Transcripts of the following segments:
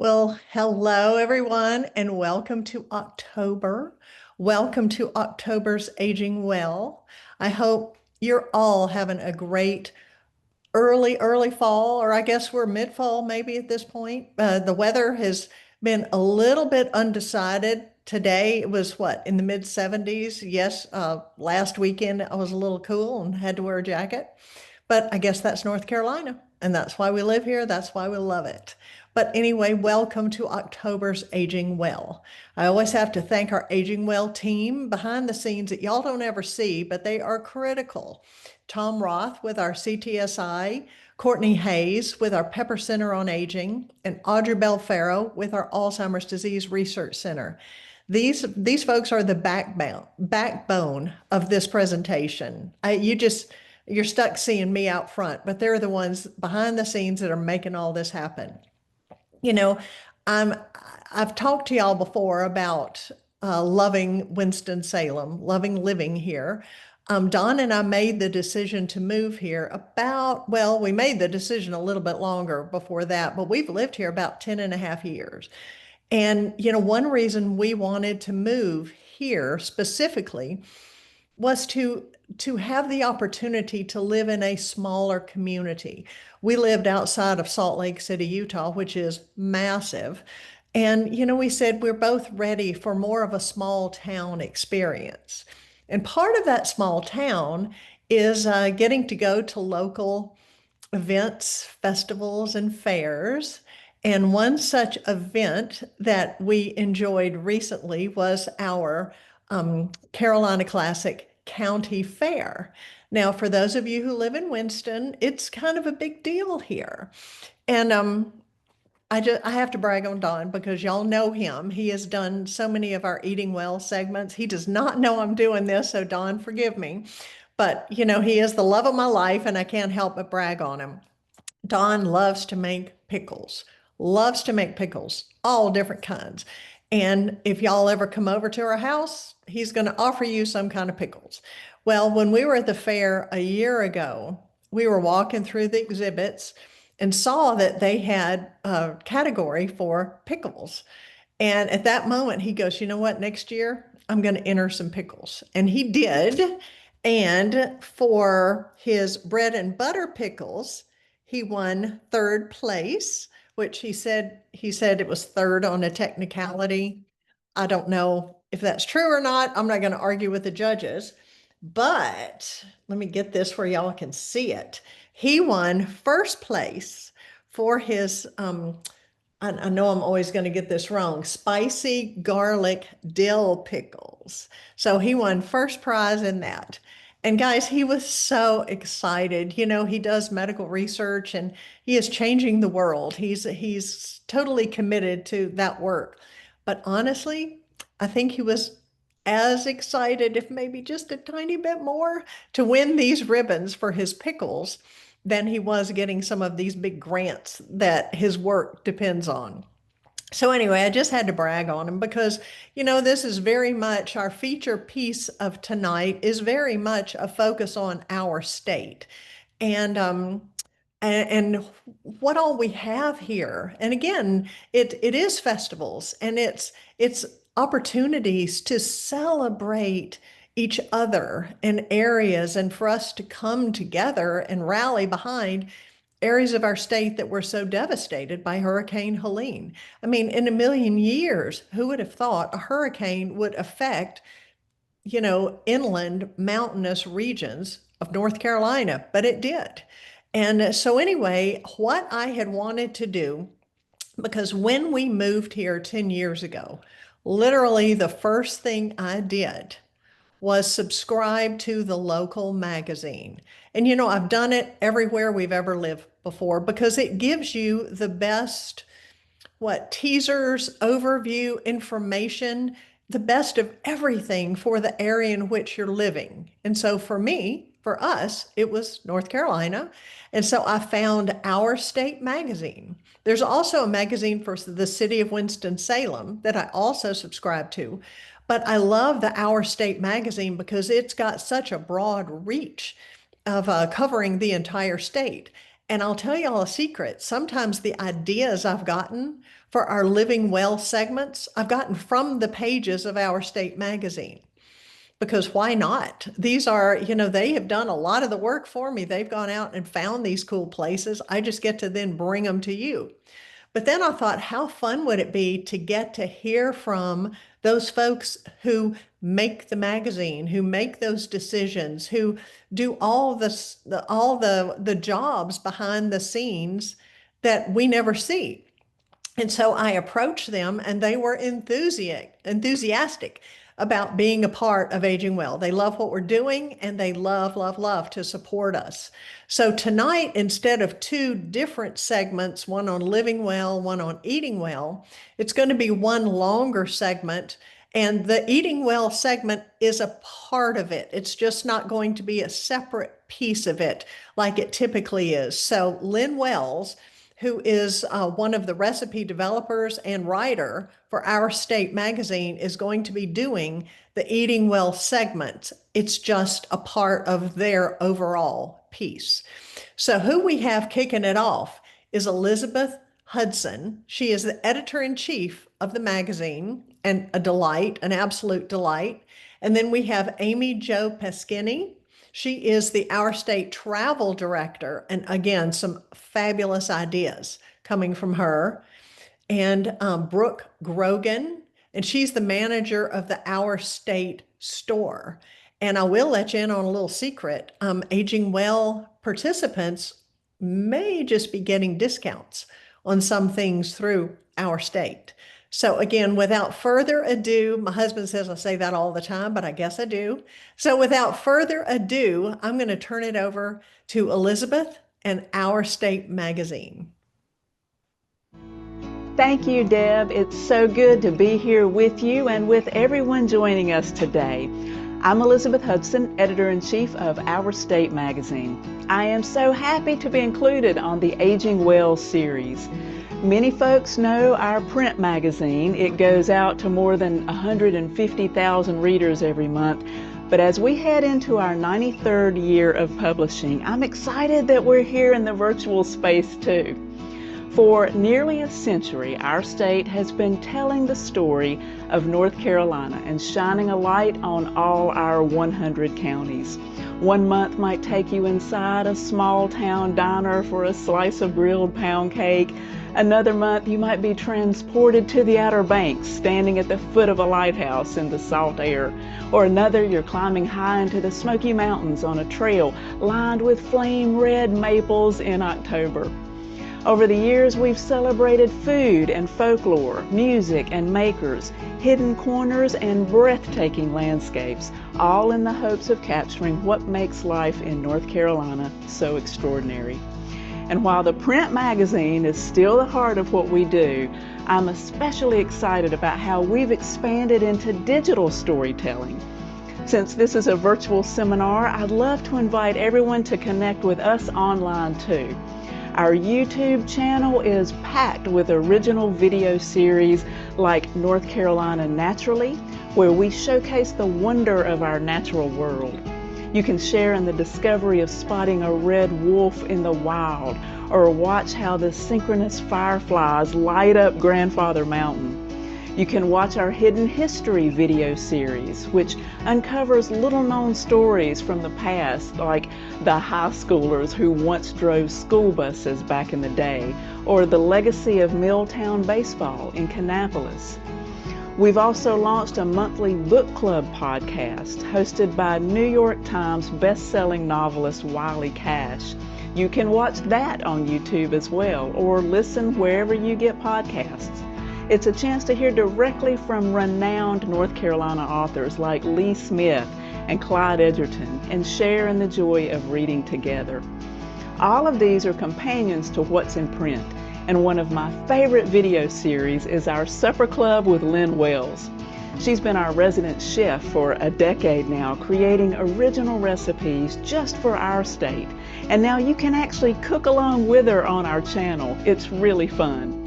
Well, hello everyone, and welcome to October. Welcome to October's Aging Well. I hope you're all having a great early fall, or I guess we're mid-fall maybe at this point. The weather has been a little bit undecided. Today it was what, in the mid 70s? Yes, last weekend I was a little cool and had to wear a jacket. But I guess that's North Carolina, and that's why we live here. That's why we love it. But anyway, welcome to October's Aging Well. I always have to thank our Aging Well team behind the scenes that y'all don't ever see, but they are critical. Tom Roth with our CTSI, Courtney Hayes with our Pepper Center on Aging, and Audrey Belfaro with our Alzheimer's Disease Research Center. These folks are the backbone of this presentation. You're stuck seeing me out front, but they're the ones behind the scenes that are making all this happen. You know, I'm I've talked to y'all before about loving Winston-Salem, loving living here. Don and I made the decision to move here we made the decision a little bit longer before that, but we've lived here about 10 and a half years. And, one reason we wanted to move here specifically was to have the opportunity to live in a smaller community. We lived outside of Salt Lake City, Utah, which is massive. And, we said we're both ready for more of a small town experience. And part of that small town is getting to go to local events, festivals, and fairs. And one such event that we enjoyed recently was our Carolina Classic County Fair. Now, for those of you who live in Winston, it's kind of a big deal here. And I have to brag on Don because y'all know him. He has done so many of our Eating Well segments. He does not know I'm doing this, so Don, forgive me. But, he is the love of my life, and I can't help but brag on him. Don loves to make pickles, all different kinds. And if y'all ever come over to our house, he's going to offer you some kind of pickles. Well, when we were at the fair a year ago, we were walking through the exhibits and saw that they had a category for pickles. And at that moment, he goes, you know what, next year I'm going to enter some pickles. And he did. And for his bread and butter pickles, he won third place, which he said it was third on a technicality. I don't know if that's true or not. I'm not going to argue with the judges, but let me get this where y'all can see it. He won first place for his I know I'm always going to get this wrong, spicy garlic dill pickles. So he won first prize in that. And guys, he was so excited. He does medical research and he is changing the world. He's totally committed to that work. But honestly, I think he was as excited, if maybe just a tiny bit more, to win these ribbons for his pickles than he was getting some of these big grants that his work depends on. So anyway, I just had to brag on him because, this is very much our feature piece of tonight is very much a focus on our state and what all we have here. And again, it is festivals and it's opportunities to celebrate each other in areas and for us to come together and rally behind areas of our state that were so devastated by Hurricane Helene. I mean, in a million years, who would have thought a hurricane would affect, inland mountainous regions of North Carolina? But it did. And so anyway, what I had wanted to do, because when we moved here 10 years ago, literally the first thing I did was subscribe to the local magazine. And I've done it everywhere we've ever lived before because it gives you the best, teasers, overview, information, the best of everything for the area in which you're living. And so for us, it was North Carolina. And so I found Our State magazine. There's also a magazine for the city of Winston-Salem that I also subscribe to. But I love the Our State magazine because it's got such a broad reach of covering the entire state. And I'll tell you all a secret. Sometimes the ideas I've gotten for our Living Well segments, I've gotten from the pages of Our State magazine. Because why not? These are, they have done a lot of the work for me. They've gone out and found these cool places. I just get to then bring them to you. But then I thought, how fun would it be to get to hear from those folks who make the magazine, who make those decisions, who do all the jobs behind the scenes that we never see. And so I approached them and they were enthusiastic about being a part of Aging Well. They love what we're doing and they love, love, love to support us. So tonight, instead of two different segments, one on living well, one on eating well, it's going to be one longer segment. And the eating well segment is a part of it. It's just not going to be a separate piece of it like it typically is. So Lynn Wells, who is one of the recipe developers and writer for Our State magazine, is going to be doing the Eating Well segment. It's just a part of their overall piece. So who we have kicking it off is Elizabeth Hudson. She is the editor-in-chief of the magazine and a delight, an absolute delight. And then we have Amy Jo Peschini. She is the Our State travel director. And again, some fabulous ideas coming from her. And Brooke Grogan, and she's the manager of the Our State store. And I will let you in on a little secret. Aging Well participants may just be getting discounts on some things through Our State. So again, without further ado, my husband says I say that all the time, but I guess I do. So without further ado, I'm going to turn it over to Elizabeth and Our State magazine. Thank you, Deb. It's so good to be here with you and with everyone joining us today. I'm Elizabeth Hudson, editor-in-chief of Our State magazine. I am so happy to be included on the Aging Well series. Many folks know our print magazine. It goes out to more than 150,000 readers every month. But as we head into our 93rd year of publishing, I'm excited that we're here in the virtual space too. For nearly a century, Our State has been telling the story of North Carolina and shining a light on all our 100 counties. One month might take you inside a small town diner for a slice of grilled pound cake. Another month you might be transported to the Outer Banks, standing at the foot of a lighthouse in the salt air. Or another, you're climbing high into the Smoky Mountains on a trail lined with flame red maples in October. Over the years, we've celebrated food and folklore, music and makers, hidden corners and breathtaking landscapes, all in the hopes of capturing what makes life in North Carolina so extraordinary. And while the print magazine is still the heart of what we do, I'm especially excited about how we've expanded into digital storytelling. Since this is a virtual seminar, I'd love to invite everyone to connect with us online too. Our YouTube channel is packed with original video series like North Carolina Naturally, where we showcase the wonder of our natural world. You can share in the discovery of spotting a red wolf in the wild, or watch how the synchronous fireflies light up Grandfather Mountain. You can watch our Hidden History video series, which uncovers little-known stories from the past, like the high schoolers who once drove school buses back in the day, or the legacy of Milltown baseball in Kannapolis. We've also launched a monthly book club podcast hosted by New York Times best-selling novelist Wiley Cash. You can watch that on YouTube as well, or listen wherever you get podcasts. It's a chance to hear directly from renowned North Carolina authors like Lee Smith and Clyde Edgerton, and share in the joy of reading together. All of these are companions to what's in print, and one of my favorite video series is our Supper Club with Lynn Wells. She's been our resident chef for a decade now, creating original recipes just for our state. And now you can actually cook along with her on our channel. It's really fun.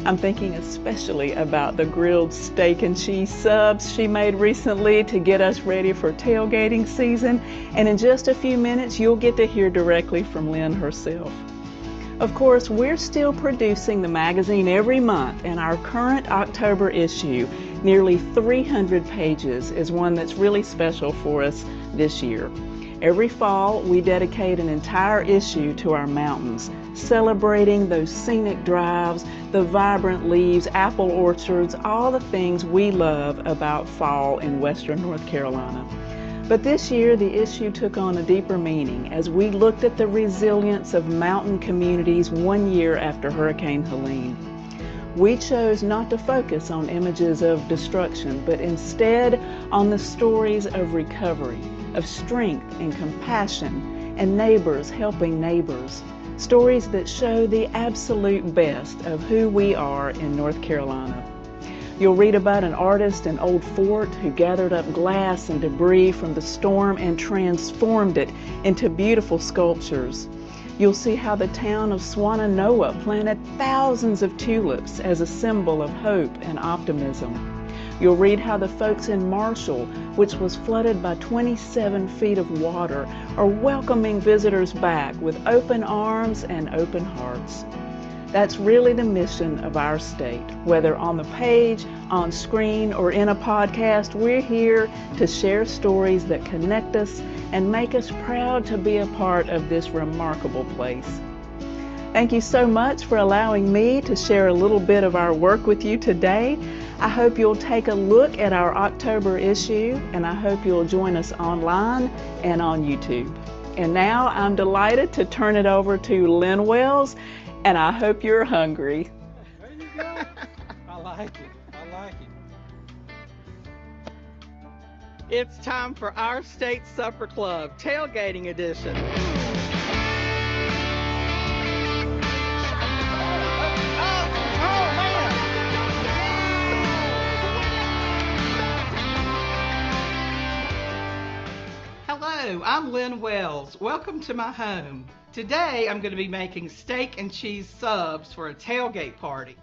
I'm thinking especially about the grilled steak and cheese subs she made recently to get us ready for tailgating season. And in just a few minutes, you'll get to hear directly from Lynn herself. Of course, we're still producing the magazine every month, and our current October issue, nearly 300 pages, is one that's really special for us this year. Every fall, we dedicate an entire issue to our mountains, celebrating those scenic drives, the vibrant leaves, apple orchards, all the things we love about fall in western North Carolina. But this year, the issue took on a deeper meaning as we looked at the resilience of mountain communities 1 year after Hurricane Helene. We chose not to focus on images of destruction, but instead on the stories of recovery, of strength and compassion, and neighbors helping neighbors. Stories that show the absolute best of who we are in North Carolina. You'll read about an artist in Old Fort who gathered up glass and debris from the storm and transformed it into beautiful sculptures. You'll see how the town of Swannanoa planted thousands of tulips as a symbol of hope and optimism. You'll read how the folks in Marshall, which was flooded by 27 feet of water, are welcoming visitors back with open arms and open hearts. That's really the mission of our state. Whether on the page, on screen, or in a podcast, we're here to share stories that connect us and make us proud to be a part of this remarkable place. Thank you so much for allowing me to share a little bit of our work with you today. I hope you'll take a look at our October issue, and I hope you'll join us online and on YouTube. And now I'm delighted to turn it over to Lynn Wells, and I hope you're hungry. There you go. I like it. I like it. It's time for our state supper club, tailgating edition. Hello, I'm Lynn Wells. Welcome to my home. Today I'm going to be making steak and cheese subs for a tailgate party.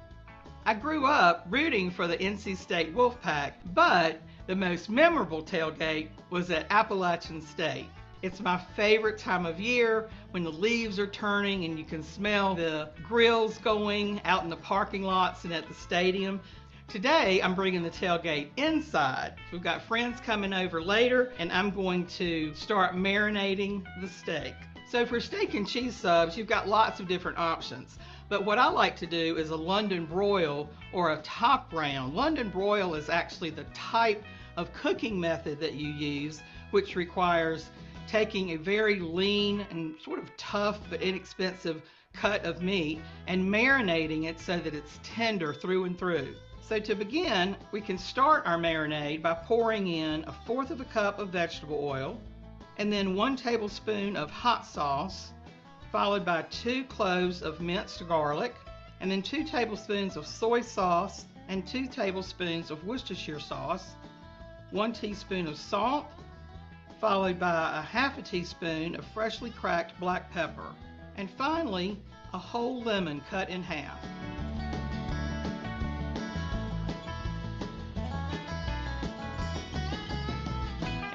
I grew up rooting for the NC State Wolfpack, but the most memorable tailgate was at Appalachian State. It's my favorite time of year when the leaves are turning and you can smell the grills going out in the parking lots and at the stadium. Today, I'm bringing the tailgate inside. We've got friends coming over later, and I'm going to start marinating the steak. So for steak and cheese subs, you've got lots of different options. But what I like to do is a London broil or a top brown. London broil is actually the type of cooking method that you use, which requires taking a very lean and sort of tough but inexpensive cut of meat and marinating it so that it's tender through and through. So to begin, we can start our marinade by pouring in 1/4 cup of vegetable oil and then 1 tablespoon of hot sauce, followed by 2 cloves of minced garlic, and then 2 tablespoons of soy sauce and 2 tablespoons of Worcestershire sauce, 1 teaspoon of salt, followed by 1/2 teaspoon of freshly cracked black pepper, and finally a whole lemon cut in half.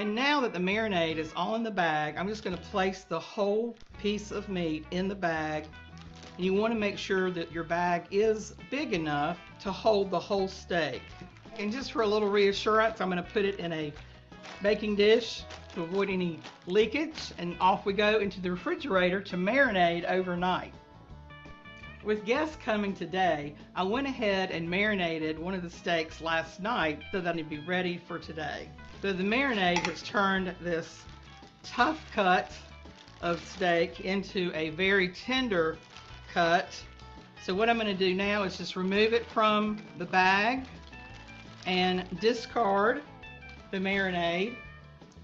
And now that the marinade is all in the bag, I'm just going to place the whole piece of meat in the bag. And you want to make sure that your bag is big enough to hold the whole steak. And just for a little reassurance, I'm going to put it in a baking dish to avoid any leakage, and off we go into the refrigerator to marinate overnight. With guests coming today, I went ahead and marinated one of the steaks last night so that it'd be ready for today. So the marinade has turned this tough cut of steak into a very tender cut. So what I'm going to do now is just remove it from the bag and discard the marinade.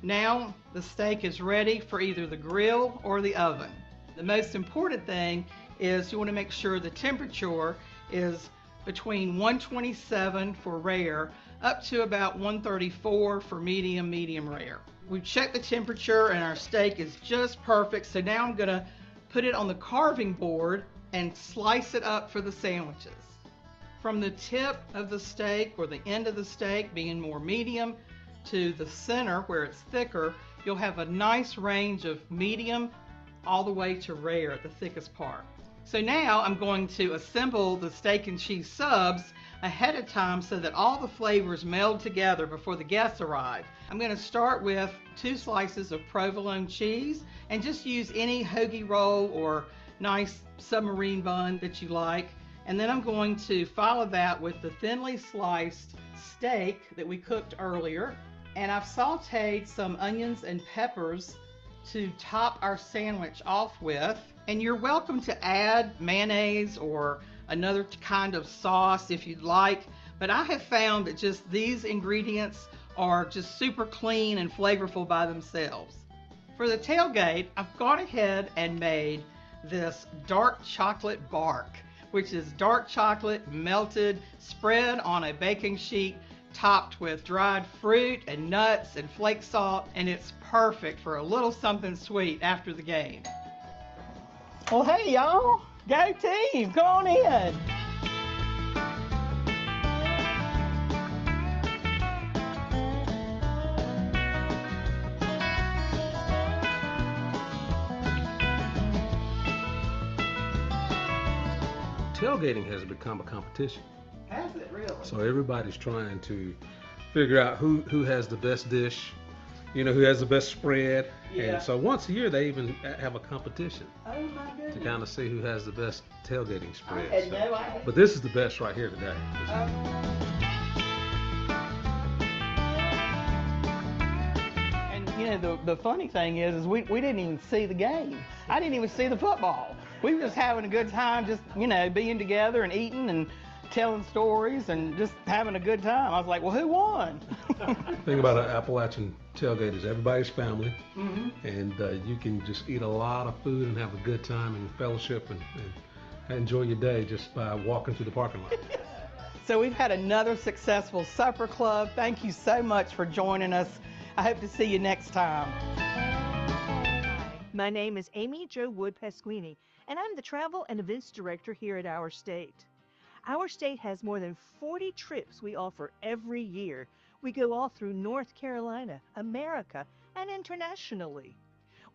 Now the steak is ready for either the grill or the oven. The most important thing is you want to make sure the temperature is between 127 for rare up to about 134 for medium rare. We've checked the temperature and our steak is just perfect. So now I'm going to put it on the carving board and slice it up for the sandwiches. From the tip of the steak or the end of the steak being more medium to the center where it's thicker, you'll have a nice range of medium all the way to rare at the thickest part. So now I'm going to assemble the steak and cheese subs ahead of time so that all the flavors meld together before the guests arrive. I'm going to start with 2 slices of provolone cheese and just use any hoagie roll or nice submarine bun that you like. And then I'm going to follow that with the thinly sliced steak that we cooked earlier. And I've sauteed some onions and peppers to top our sandwich off with. And you're welcome to add mayonnaise or another kind of sauce if you'd like. But I have found that just these ingredients are just super clean and flavorful by themselves. For the tailgate, I've gone ahead and made this dark chocolate bark, which is dark chocolate melted, spread on a baking sheet, topped with dried fruit and nuts and flake salt, and it's perfect for a little something sweet after the game. Well, hey y'all, go team, come on in. Tailgating has become a competition. Has it really? So everybody's trying to figure out who has the best dish, who has the best spread. Yeah. And so once a year they even have a competition Oh my to goodness. kind of see who has the best tailgating spread. I had no idea. But this is the best right here today. And the funny thing is we didn't even see the game. I didn't even see the football. We were just having a good time, just being together and eating and telling stories and just having a good time. I was like, well, who won? The thing about an Appalachian tailgate is everybody's family, Mm-hmm. and you can just eat a lot of food and have a good time and fellowship and enjoy your day just by walking through the parking lot. So we've had another successful supper club. Thank you so much for joining us. I hope to see you next time. My name is Amy Jo Wood Pasquini, and I'm the Travel and Events Director here at Our State. Our state has more than 40 trips we offer every year. We go all through North Carolina, America, and internationally.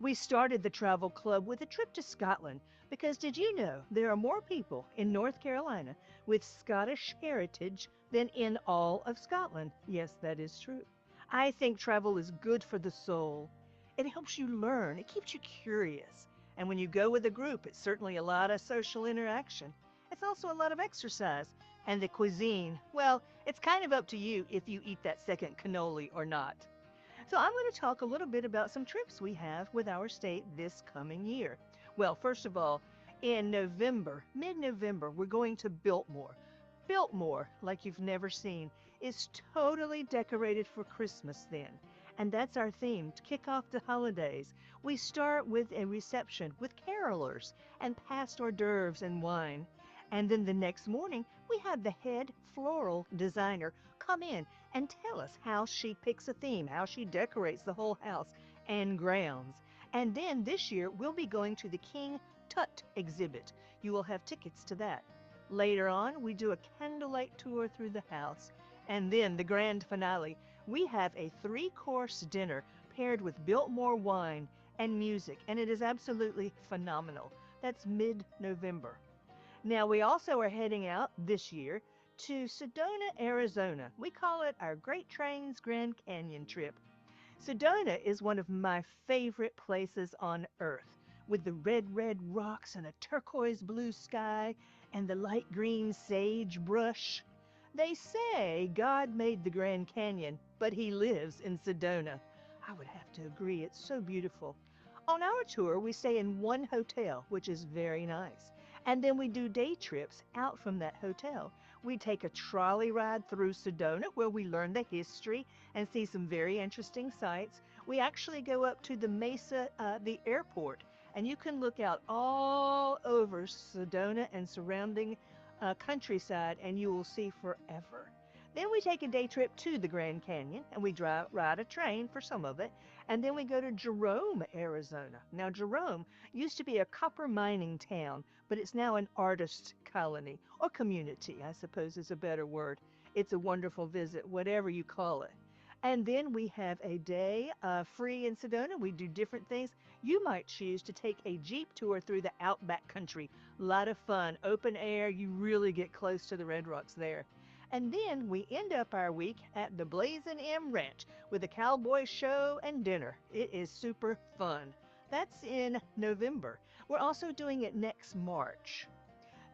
We started the Travel Club with a trip to Scotland because did you know there are more people in North Carolina with Scottish heritage than in all of Scotland? Yes, that is true. I think travel is good for the soul. It helps you learn. It keeps you curious. And when you go with a group, it's certainly a lot of social interaction. It's also a lot of exercise. And the cuisine, well, it's kind of up to you if you eat that second cannoli or not. So I'm going to talk a little bit about some trips we have with Our State this coming year. Well, first of all, in November, mid-November, we're going to Biltmore. Biltmore, like you've never seen, is totally decorated for Christmas then. And that's our theme to kick off the holidays. We start with a reception with carolers and past hors d'oeuvres and wine. And then the next morning, we have the head floral designer come in and tell us how she picks a theme, how she decorates the whole house and grounds. And then this year, we'll be going to the King Tut exhibit. You will have tickets to that. Later on, we do a candlelight tour through the house. And then the grand finale, we have a 3-course dinner paired with Biltmore wine and music, and it is absolutely phenomenal. That's mid-November. Now, we also are heading out this year to Sedona, Arizona. We call it our Great Trains Grand Canyon trip. Sedona is one of my favorite places on earth, with the red rocks and a turquoise blue sky and the light green sagebrush. They say God made the Grand Canyon, but he lives in Sedona. I would have to agree, it's so beautiful. On our tour, we stay in one hotel, which is very nice. And then we do day trips out from that hotel. We take a trolley ride through Sedona where we learn the history and see some very interesting sights. We actually go up to the Mesa, the airport, and you can look out all over Sedona and surrounding countryside, and you will see forever. Then we take a day trip to the Grand Canyon, and we ride a train for some of it, and then we go to Jerome, Arizona. Now, Jerome used to be a copper mining town, but it's now an artist colony, or community, I suppose is a better word. It's a wonderful visit, whatever you call it. And then we have a day free in Sedona. We do different things. You might choose to take a Jeep tour through the Outback Country. A lot of fun, open air. You really get close to the Red Rocks there. And then we end up our week at the Blazin' M Ranch with a cowboy show and dinner. It is super fun. That's in November. We're also doing it next March.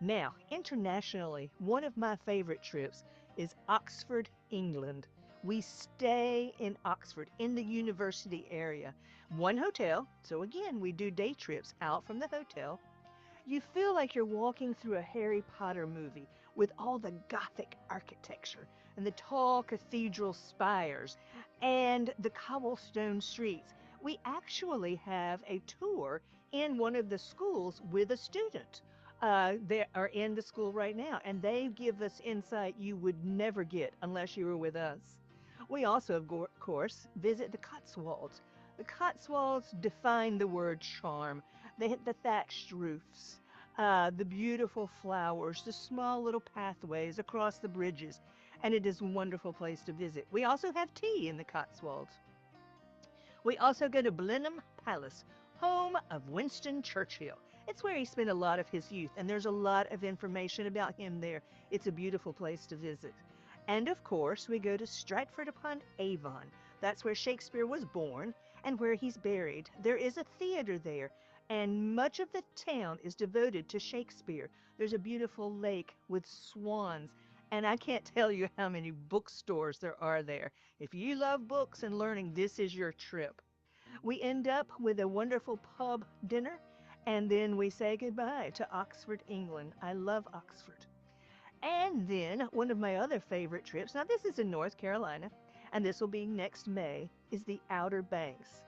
Now, internationally, one of my favorite trips is Oxford, England. We stay in Oxford in the university area. One hotel, so again, we do day trips out from the hotel. You feel like you're walking through a Harry Potter movie with all the Gothic architecture and the tall cathedral spires and the cobblestone streets. We actually have a tour in one of the schools with a student. They are in the school right now, and they give us insight you would never get unless you were with us. We also, of course, visit the Cotswolds. The Cotswolds define the word charm. They hit the thatched roofs, the beautiful flowers, the small little pathways across the bridges, and it is a wonderful place to visit. We also have tea in the Cotswolds. We also go to Blenheim Palace, home of Winston Churchill. It's where he spent a lot of his youth, and there's a lot of information about him there. It's a beautiful place to visit. And of course, we go to Stratford-upon-Avon. That's where Shakespeare was born and where he's buried. There is a theater there, and much of the town is devoted to Shakespeare. There's a beautiful lake with swans, and I can't tell you how many bookstores there are there. If you love books and learning, this is your trip. We end up with a wonderful pub dinner, and then we say goodbye to Oxford, England. I love Oxford. And then one of my other favorite trips, now this is in North Carolina, and this will be next May, is the Outer Banks.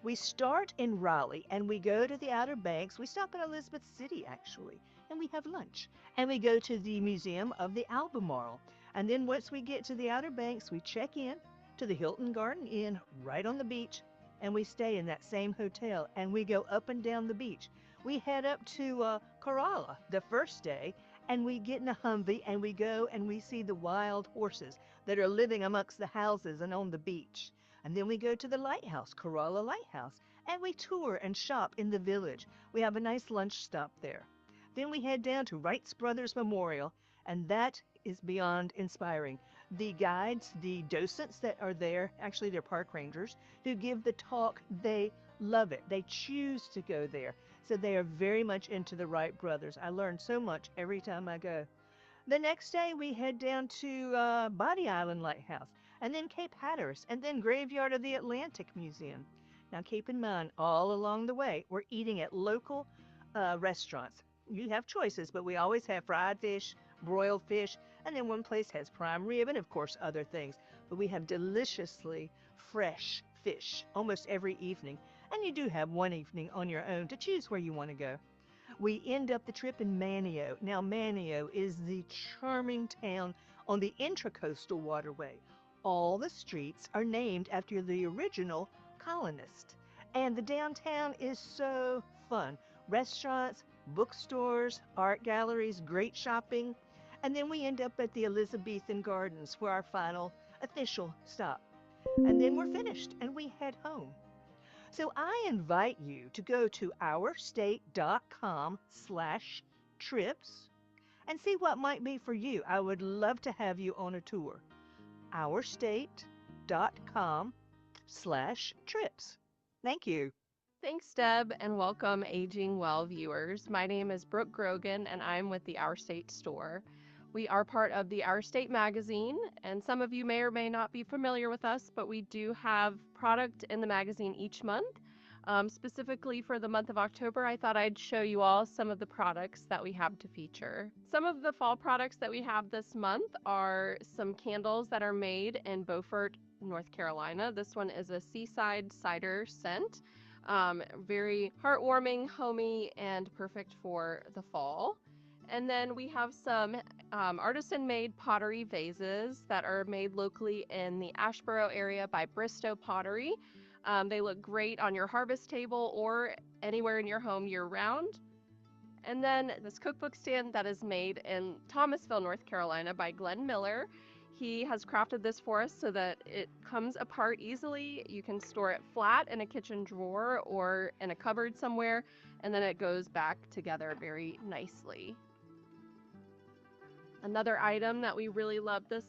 We start in Raleigh, and we go to the Outer Banks. We stop in Elizabeth City, actually, and we have lunch. And we go to the Museum of the Albemarle. And then once we get to the Outer Banks, we check in to the Hilton Garden Inn right on the beach, and we stay in that same hotel, and we go up and down the beach. We head up to Corolla the first day, and we get in a Humvee, and we go and we see the wild horses that are living amongst the houses and on the beach. And then we go to the lighthouse, Corolla Lighthouse, and we tour and shop in the village. We have a nice lunch stop there. Then we head down to Wrights Brothers Memorial, and that is beyond inspiring. The guides, the docents that are there, actually they're park rangers, who give the talk, they love it. They choose to go there. So they are very much into the Wright brothers. I learn so much every time I go. The next day we head down to Body Island Lighthouse, and then Cape Hatteras, and then Graveyard of the Atlantic Museum. Now keep in mind, all along the way, we're eating at local restaurants. You have choices, but we always have fried fish, broiled fish, and then one place has prime rib and, of course, other things. But we have deliciously fresh fish almost every evening, and you do have one evening on your own to choose where you want to go. We end up the trip in Manio. Now, Manio is the charming town on the Intracoastal Waterway. All the streets are named after the original colonists, and the downtown is so fun. Restaurants, bookstores, art galleries, great shopping, and then we end up at the Elizabethan Gardens for our final official stop. And then we're finished and we head home. So I invite you to go to ourstate.com/trips and see what might be for you. I would love to have you on a tour. ourstate.com/trips. Thank you. Thanks, Deb, and welcome Aging Well viewers. My name is Brooke Grogan, and I'm with the Our State store. We are part of the Our State magazine, and some of you may or may not be familiar with us, but we do have product in the magazine each month. Specifically for the month of October, I thought I'd show you all some of the products that we have to feature. Some of the fall products that we have this month are some candles that are made in Beaufort, North Carolina. This one is a seaside cider scent. Very heartwarming, homey, and perfect for the fall. And then we have some artisan-made pottery vases that are made locally in the Asheboro area by Bristow Pottery. They look great on your harvest table or anywhere in your home year-round. And then this cookbook stand that is made in Thomasville, North Carolina by Glenn Miller. He has crafted this for us so that it comes apart easily. You can store it flat in a kitchen drawer or in a cupboard somewhere, and then it goes back together very nicely. Another item that we really love this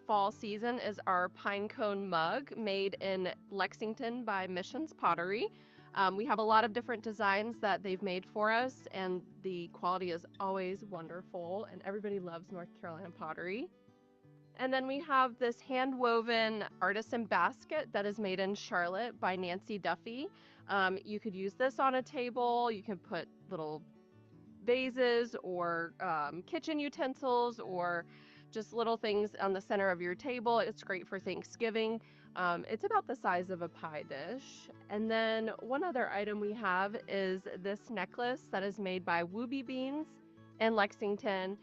fall season is our pine cone mug made in Lexington by Missions Pottery. We have a lot of different designs that they've made for us, and the quality is always wonderful, and everybody loves North Carolina pottery. And then we have this hand-woven artisan basket that is made in Charlotte by Nancy Duffy. You could use this on a table. You can put little vases or kitchen utensils or just little things on the center of your table. It's great for Thanksgiving. It's about the size of a pie dish. And then one other item we have is this necklace that is made by Wooby Beans in Lexington.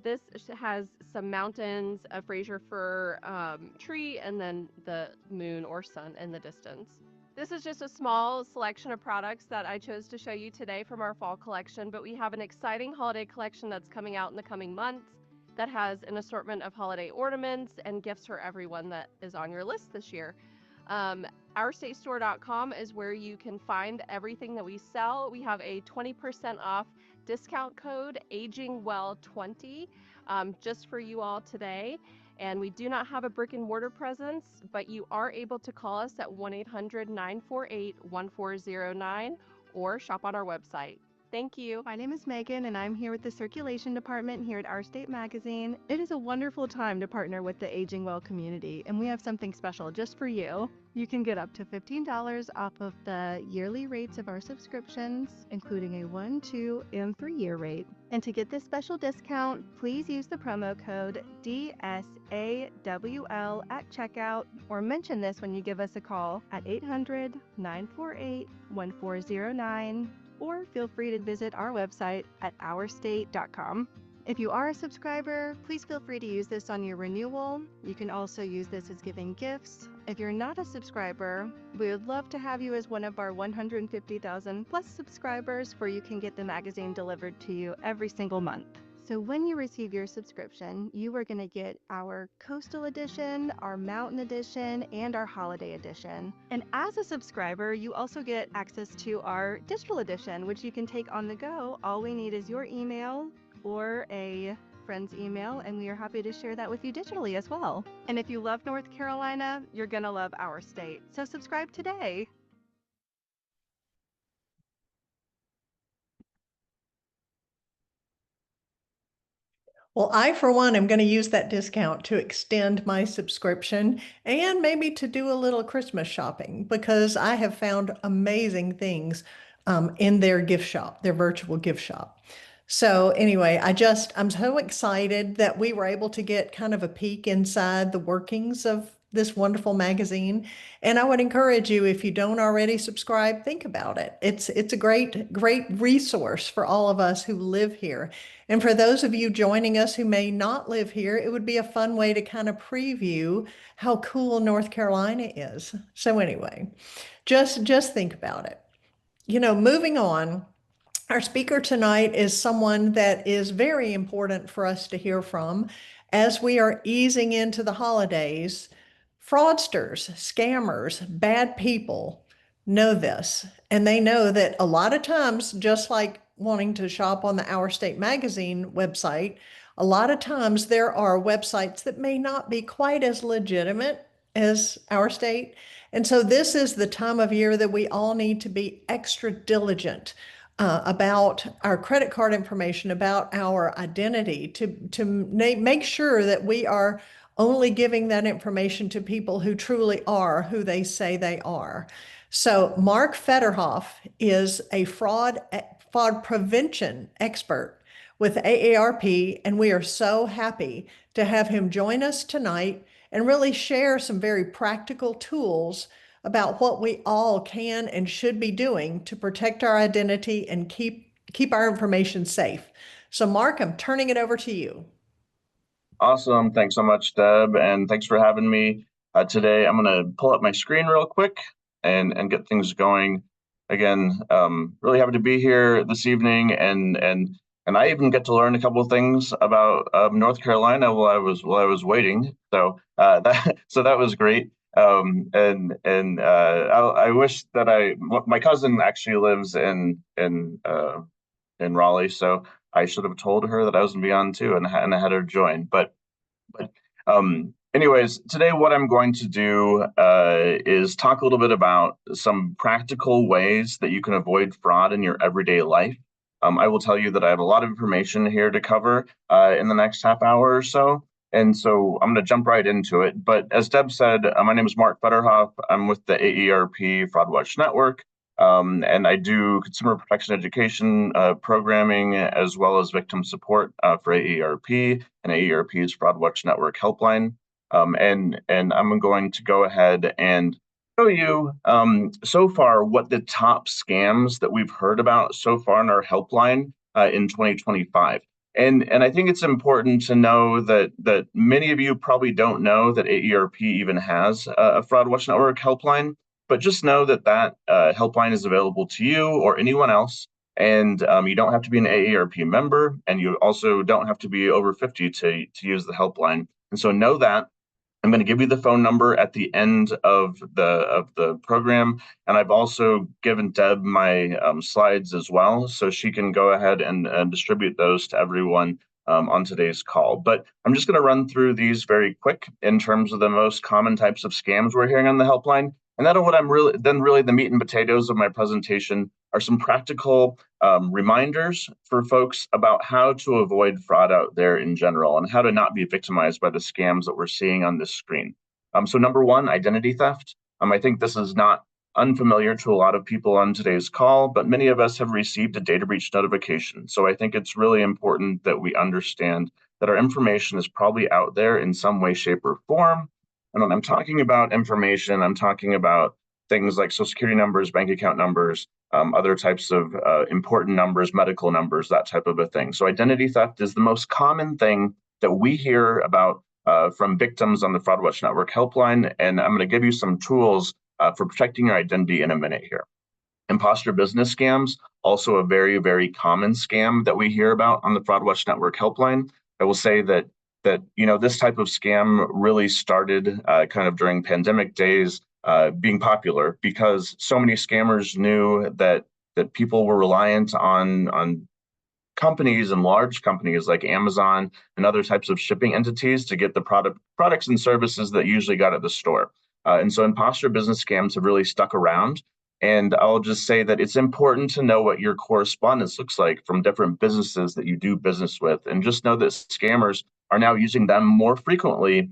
This has some mountains, a Fraser fir tree, and then the moon or sun in the distance. This is just a small selection of products that I chose to show you today from our fall collection, but we have an exciting holiday collection that's coming out in the coming months that has an assortment of holiday ornaments and gifts for everyone that is on your list this year. OurStateStore.com is where you can find everything that we sell. We have a 20% off discount code, AgingWell20, just for you all today. And we do not have a brick and mortar presence, but you are able to call us at 1-800-948-1409 or shop on our website. Thank you. My name is Megan, and I'm here with the Circulation Department here at Our State Magazine. It is a wonderful time to partner with the AgingWell community, and we have something special just for you. You can get up to $15 off of the yearly rates of our subscriptions, including a 1, 2, and 3-year rate. And to get this special discount, please use the promo code DSAWL at checkout, or mention this when you give us a call at 800-948-1409. Or feel free to visit our website at ourstate.com. If you are a subscriber, please feel free to use this on your renewal. You can also use this as giving gifts. If you're not a subscriber, we would love to have you as one of our 150,000 plus subscribers, where you can get the magazine delivered to you every single month. So when you receive your subscription, you are going to get our Coastal Edition, our Mountain Edition, and our Holiday Edition. And as a subscriber, you also get access to our Digital Edition, which you can take on the go. All we need is your email or a friend's email, and we are happy to share that with you digitally as well. And if you love North Carolina, you're going to love Our State. So subscribe today. Well, I, for one, am going to use that discount to extend my subscription and maybe to do a little Christmas shopping, because I have found amazing things in their gift shop, their virtual gift shop. So anyway, I'm so excited that we were able to get kind of a peek inside the workings of this wonderful magazine. And I would encourage you, if you don't already subscribe, think about it. It's a great resource for all of us who live here. And for those of you joining us who may not live here, it would be a fun way to kind of preview how cool North Carolina is. So anyway, just think about it. You know, moving on, our speaker tonight is someone that is very important for us to hear from as we are easing into the holidays. Fraudsters, scammers, bad people know this, and they know that a lot of times, just like wanting to shop on the Our State Magazine website, a lot of times there are websites that may not be quite as legitimate as Our State. And so this is the time of year that we all need to be extra diligent about our credit card information, about our identity, to make sure that we are only giving that information to people who truly are who they say they are. So Mark Fetterhoff is a fraud prevention expert with AARP, and we are so happy to have him join us tonight and really share some very practical tools about what we all can and should be doing to protect our identity and keep our information safe. So Mark, I'm turning it over to you. Awesome. Thanks so much, Deb, and thanks for having me today. I'm going to pull up my screen real quick and get things going. Again, really happy to be here this evening and And I even get to learn a couple of things about North Carolina while I was waiting. So that was great. I wish that my cousin actually lives in Raleigh, so I should have told her that I was gonna be on too, and I had her join. But anyways, today what I'm going to do is talk a little bit about some practical ways that you can avoid fraud in your everyday life. I will tell you that I have a lot of information here to cover in the next half hour or so. And so I'm going to jump right into it. But as Deb said, my name is Mark Fetterhoff. I'm with the AARP Fraud Watch Network. And I do consumer protection education programming as well as victim support for AARP and AARP's Fraud Watch Network helpline. And I'm going to go ahead and show you so far what the top scams that we've heard about so far in our helpline in 2025. And I think it's important to know that many of you probably don't know that AARP even has a Fraud Watch Network helpline, but just know that helpline is available to you or anyone else. And you don't have to be an AARP member, and you also don't have to be over 50 to use the helpline. And so know that. I'm going to give you the phone number at the end of the program, and I've also given Deb my slides as well, so she can go ahead and distribute those to everyone on today's call. But I'm just going to run through these very quick in terms of the most common types of scams we're hearing on the helpline. And then what I'm really the meat and potatoes of my presentation are some practical reminders for folks about how to avoid fraud out there in general and how to not be victimized by the scams that we're seeing on this screen. So number one, identity theft. I think this is not unfamiliar to a lot of people on today's call, but many of us have received a data breach notification. So I think it's really important that we understand that our information is probably out there in some way, shape, or form. And when I'm talking about information, I'm talking about things like social security numbers, bank account numbers, other types of important numbers, medical numbers, that type of a thing. So identity theft is the most common thing that we hear about from victims on the Fraud Watch Network helpline. And I'm going to give you some tools for protecting your identity in a minute here. Imposter business scams, also a very, very common scam that we hear about on the Fraud Watch Network helpline. I will say that this type of scam really started kind of during pandemic days, being popular because so many scammers knew that people were reliant on companies and large companies like Amazon and other types of shipping entities to get the products and services that usually got at the store. And so imposter business scams have really stuck around. And I'll just say that it's important to know what your correspondence looks like from different businesses that you do business with. And just know that scammers are now using them more frequently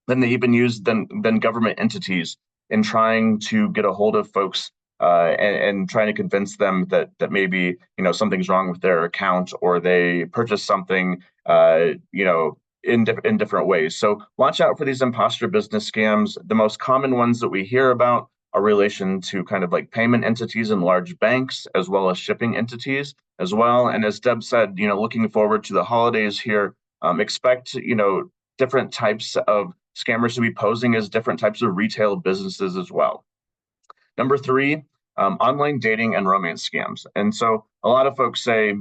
than they even use than government entities in trying to get a hold of folks and trying to convince them that maybe something's wrong with their account or they purchased something in different ways. So watch out for these imposter business scams. The most common ones that we hear about are relation to kind of like payment entities and large banks, as well as shipping entities as well. And as Deb said, looking forward to the holidays here, expect different types of scammers to be posing as different types of retail businesses as well. Number three, online dating and romance scams. And so a lot of folks say,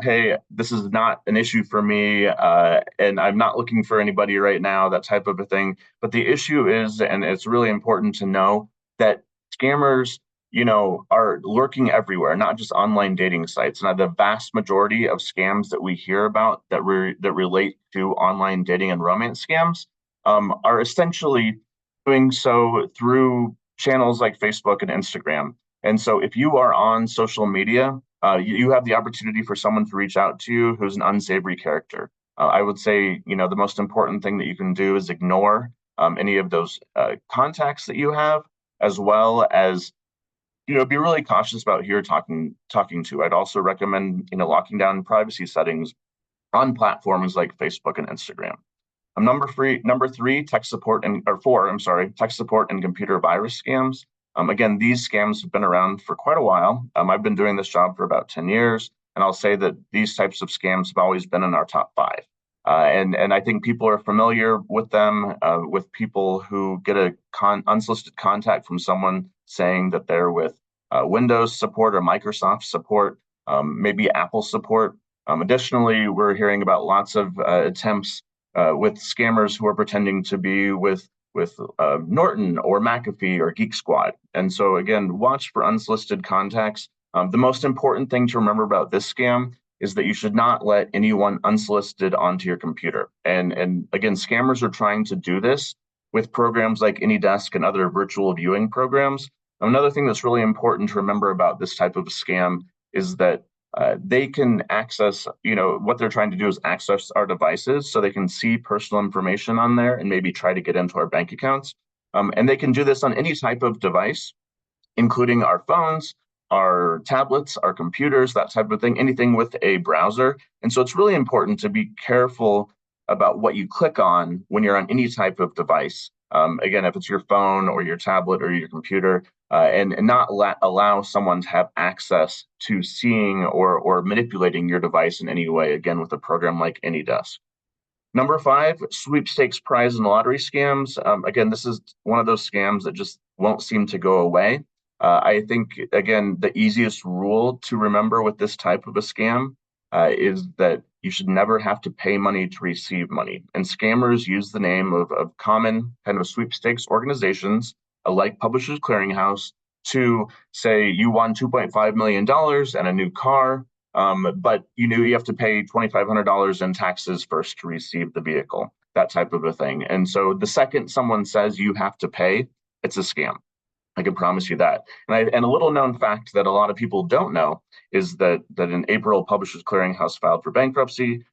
hey, this is not an issue for me, and I'm not looking for anybody right now, that type of a thing. But the issue is, and it's really important to know, that scammers, are lurking everywhere, not just online dating sites. And the vast majority of scams that we hear about that relate to online dating and romance scams are essentially doing so through channels like Facebook and Instagram. And so if you are on social media, you have the opportunity for someone to reach out to you who's an unsavory character. I would say, the most important thing that you can do is ignore any of those contacts that you have, as well as, be really cautious about who you're talking to. I'd also recommend, locking down privacy settings on platforms like Facebook and Instagram. Number three, tech support tech support and computer virus scams. Again, these scams have been around for quite a while. I've been doing this job for about 10 years, and I'll say that these types of scams have always been in our top 5. And I think people are familiar with them, with people who get a unsolicited contact from someone saying that they're with Windows support or Microsoft support, maybe Apple support. Additionally, we're hearing about lots of attempts with scammers who are pretending to be with Norton or McAfee or Geek Squad. And so again, watch for unsolicited contacts. The most important thing to remember about this scam is that you should not let anyone unsolicited onto your computer. And again, scammers are trying to do this with programs like AnyDesk and other virtual viewing programs. Another thing that's really important to remember about this type of scam is that they can access, what they're trying to do is access our devices so they can see personal information on there and maybe try to get into our bank accounts. And they can do this on any type of device, including our phones, our tablets, our computers, that type of thing, anything with a browser. And so it's really important to be careful about what you click on when you're on any type of device. Again, if it's your phone or your tablet or your computer, and not allow someone to have access to seeing or manipulating your device in any way, again, with a program like AnyDesk. Number 5, sweepstakes, prize, and lottery scams. Again, this is one of those scams that just won't seem to go away. I think, again, the easiest rule to remember with this type of a scam is that you should never have to pay money to receive money. And scammers use the name of common kind of sweepstakes organizations, like Publishers Clearinghouse, to say you won $2.5 million and a new car, but you have to pay $2,500 in taxes first to receive the vehicle, that type of a thing. And so the second someone says you have to pay, it's a scam. I can promise you that. And a little known fact that a lot of people don't know is that in April, Publishers Clearinghouse filed for bankruptcy.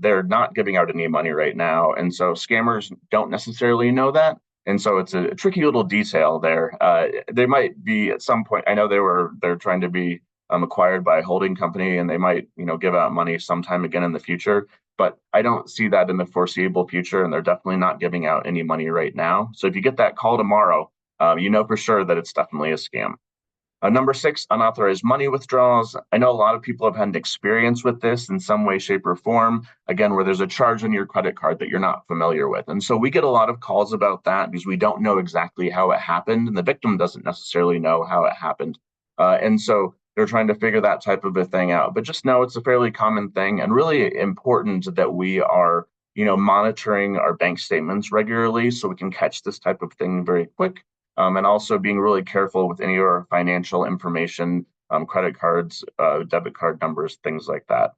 They're not giving out any money right now. And so scammers don't necessarily know that. And so it's a tricky little detail there. They might be at some point, I know they're trying to be acquired by a holding company, and they might, give out money sometime again in the future. But I don't see that in the foreseeable future, and they're definitely not giving out any money right now. So if you get that call tomorrow, you know for sure that it's definitely a scam. Number 6, unauthorized money withdrawals. I know a lot of people have had experience with this in some way, shape, or form, again, where there's a charge on your credit card that you're not familiar with. And so we get a lot of calls about that because we don't know exactly how it happened, and the victim doesn't necessarily know how it happened. And so they're trying to figure that type of a thing out. But just know it's a fairly common thing, and really important that we are monitoring our bank statements regularly so we can catch this type of thing very quick. And also being really careful with any of our financial information, credit cards, debit card numbers, things like that.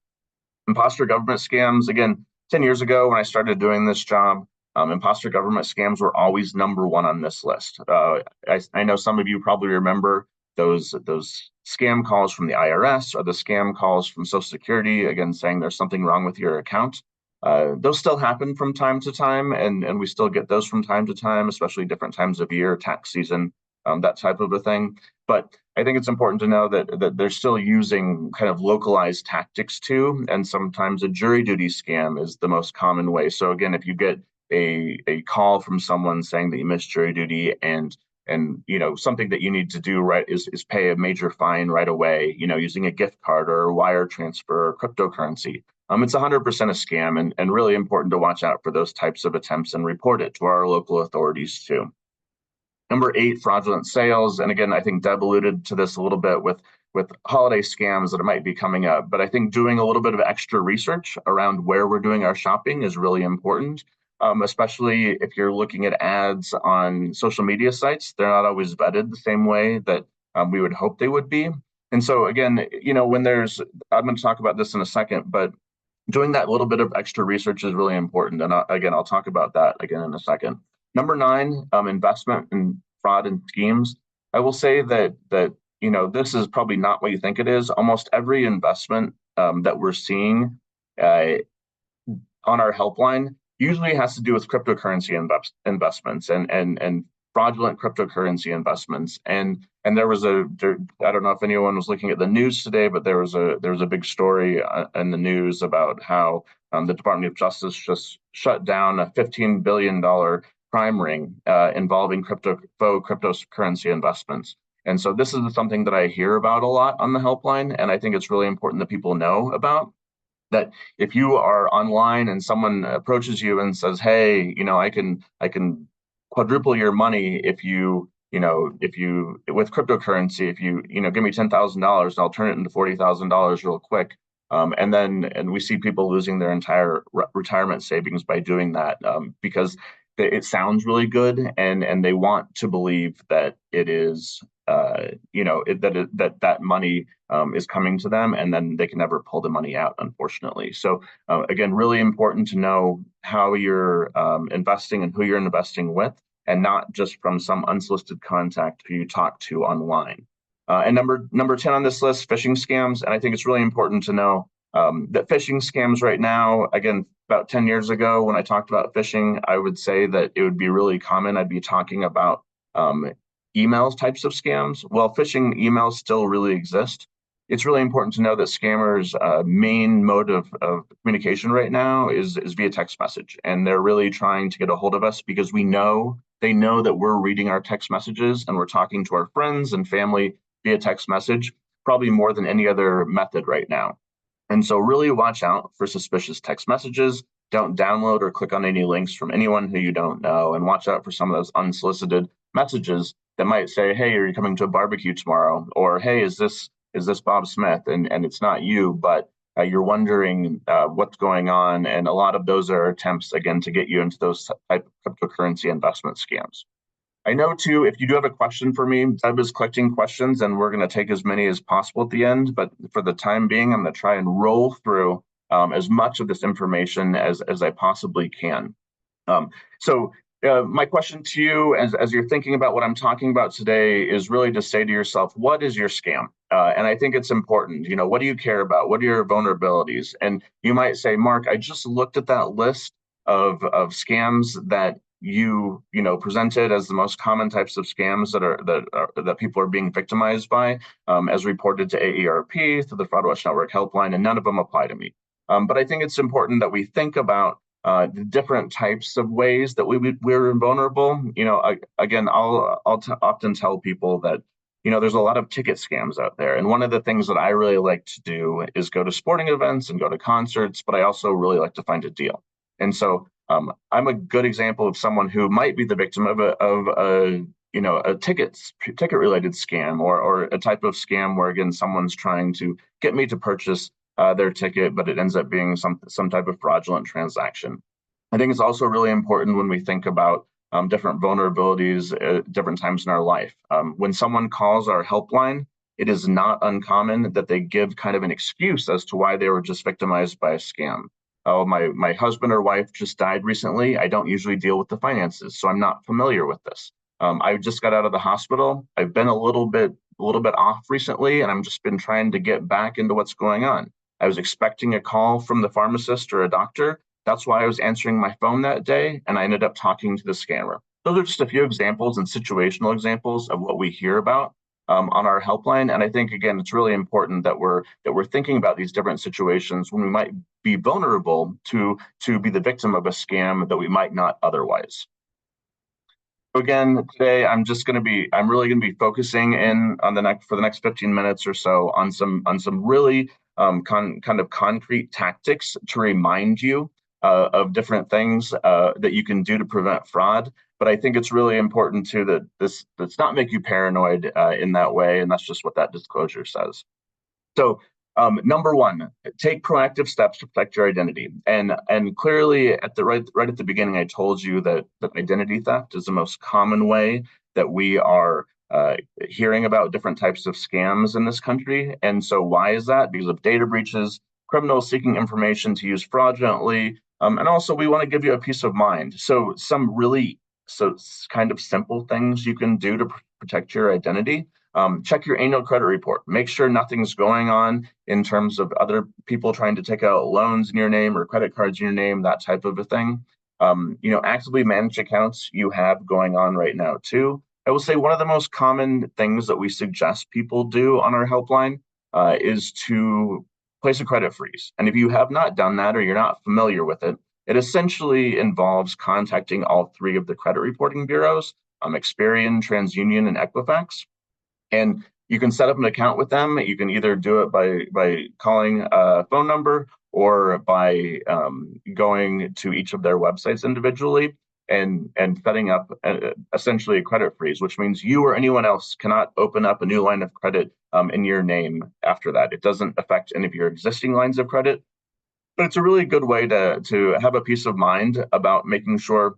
Imposter government scams, again, 10 years ago when I started doing this job, imposter government scams were always number 1 on this list. I know some of you probably remember those scam calls from the IRS or the scam calls from Social Security, again, saying there's something wrong with your account. Those still happen from time to time, and we still get those from time to time, especially different times of year, tax season, that type of a thing. But I think it's important to know that they're still using kind of localized tactics too, and sometimes a jury duty scam is the most common way. So again, if you get a call from someone saying that you missed jury duty and something that you need to do right is pay a major fine right away, using a gift card or a wire transfer or cryptocurrency. It's 100% a scam, and really important to watch out for those types of attempts and report it to our local authorities too. Number 8, fraudulent sales. And again, I think Deb alluded to this a little bit with holiday scams that might be coming up. But I think doing a little bit of extra research around where we're doing our shopping is really important, especially if you're looking at ads on social media sites. They're not always vetted the same way that we would hope they would be. And so again, when I'm going to talk about this in a second, but doing that little bit of extra research is really important. And again, I'll talk about that again in a second. Number 9, investment and fraud and schemes. I will say that this is probably not what you think it is. Almost every investment that we're seeing on our helpline usually has to do with cryptocurrency investments and fraudulent cryptocurrency investments. And there was I don't know if anyone was looking at the news today, but there was a big story in the news about how the Department of Justice just shut down a $15 billion crime ring involving faux cryptocurrency investments. And so this is something that I hear about a lot on the helpline, and I think it's really important that people know about. That if you are online and someone approaches you and says, "Hey, I can quadruple your money if you with cryptocurrency, if you give me $10,000, I'll turn it into $40,000 real quick." And we see people losing their entire retirement savings by doing that, because it sounds really good, and they want to believe that it is, that money is coming to them, and then they can never pull the money out, unfortunately. So again, really important to know how you're investing and who you're investing with, and not just from some unsolicited contact who you talk to online. And number 10 on this list, phishing scams. And I think it's really important to know that phishing scams right now, again, about 10 years ago, when I talked about phishing, I would say that it would be really common. I'd be talking about emails types of scams. Well, phishing emails still really exist. It's really important to know that scammers' main mode of communication right now is via text message. And they're really trying to get a hold of us because they know that we're reading our text messages and we're talking to our friends and family via text message, probably more than any other method right now. And so really watch out for suspicious text messages. Don't download or click on any links from anyone who you don't know, and watch out for some of those unsolicited messages that might say, hey, are you coming to a barbecue tomorrow? Or, hey, is this Bob Smith? And it's not you, but you're wondering what's going on. And a lot of those are attempts, again, to get you into those type of cryptocurrency investment scams. I know too, if you do have a question for me, Deb is collecting questions and we're going to take as many as possible at the end. But for the time being, I'm going to try and roll through as much of this information as I possibly can. So my question to you, as you're thinking about what I'm talking about today, is really to say to yourself, what is your scam? And I think it's important. What do you care about? What are your vulnerabilities? And you might say, Mark, I just looked at that list of scams that you presented as the most common types of scams that people are being victimized by, as reported to AARP through the Fraud Watch Network helpline, and none of them apply to me. But I think it's important that we think about the different types of ways that we're invulnerable. Again, I'll often tell people that there's a lot of ticket scams out there, and one of the things that I really like to do is go to sporting events and go to concerts, but I also really like to find a deal. And so I'm a good example of someone who might be the victim of a ticket-related scam, or a type of scam where, again, someone's trying to get me to purchase their ticket, but it ends up being some type of fraudulent transaction. I think it's also really important when we think about different vulnerabilities at different times in our life. When someone calls our helpline, it is not uncommon that they give kind of an excuse as to why they were just victimized by a scam. Oh, my husband or wife just died recently. I don't usually deal with the finances, so I'm not familiar with this. I just got out of the hospital. I've been a little bit off recently, and I've just been trying to get back into what's going on. I was expecting a call from the pharmacist or a doctor. That's why I was answering my phone that day, and I ended up talking to the scammer. Those are just a few examples and situational examples of what we hear about on our helpline. And I think, again, it's really important that we're thinking about these different situations when we might be vulnerable to be the victim of a scam that we might not otherwise. So again, today I'm really going to be focusing in on for the next 15 minutes or so on some really kind of concrete tactics to remind you of different things that you can do to prevent fraud. But I think it's really important too that this does not make you paranoid in that way, and that's just what that disclosure says. So number one, take proactive steps to protect your identity. And clearly at the right at the beginning, I told you that identity theft is the most common way that we are hearing about different types of scams in this country. And so why is that? Because of data breaches, criminals seeking information to use fraudulently, and also we want to give you a peace of mind. So some kind of simple things you can do to protect your identity. Check your annual credit report. Make sure nothing's going on in terms of other people trying to take out loans in your name or credit cards in your name, that type of a thing. Actively manage accounts you have going on right now too. I will say one of the most common things that we suggest people do on our helpline is to place a credit freeze. And if you have not done that or you're not familiar with it, it essentially involves contacting all three of the credit reporting bureaus, Experian, TransUnion, and Equifax. And you can set up an account with them. You can either do it by calling a phone number or by going to each of their websites individually. and setting up essentially a credit freeze, which means you or anyone else cannot open up a new line of credit in your name after that. It doesn't affect any of your existing lines of credit, but it's a really good way to have a peace of mind about making sure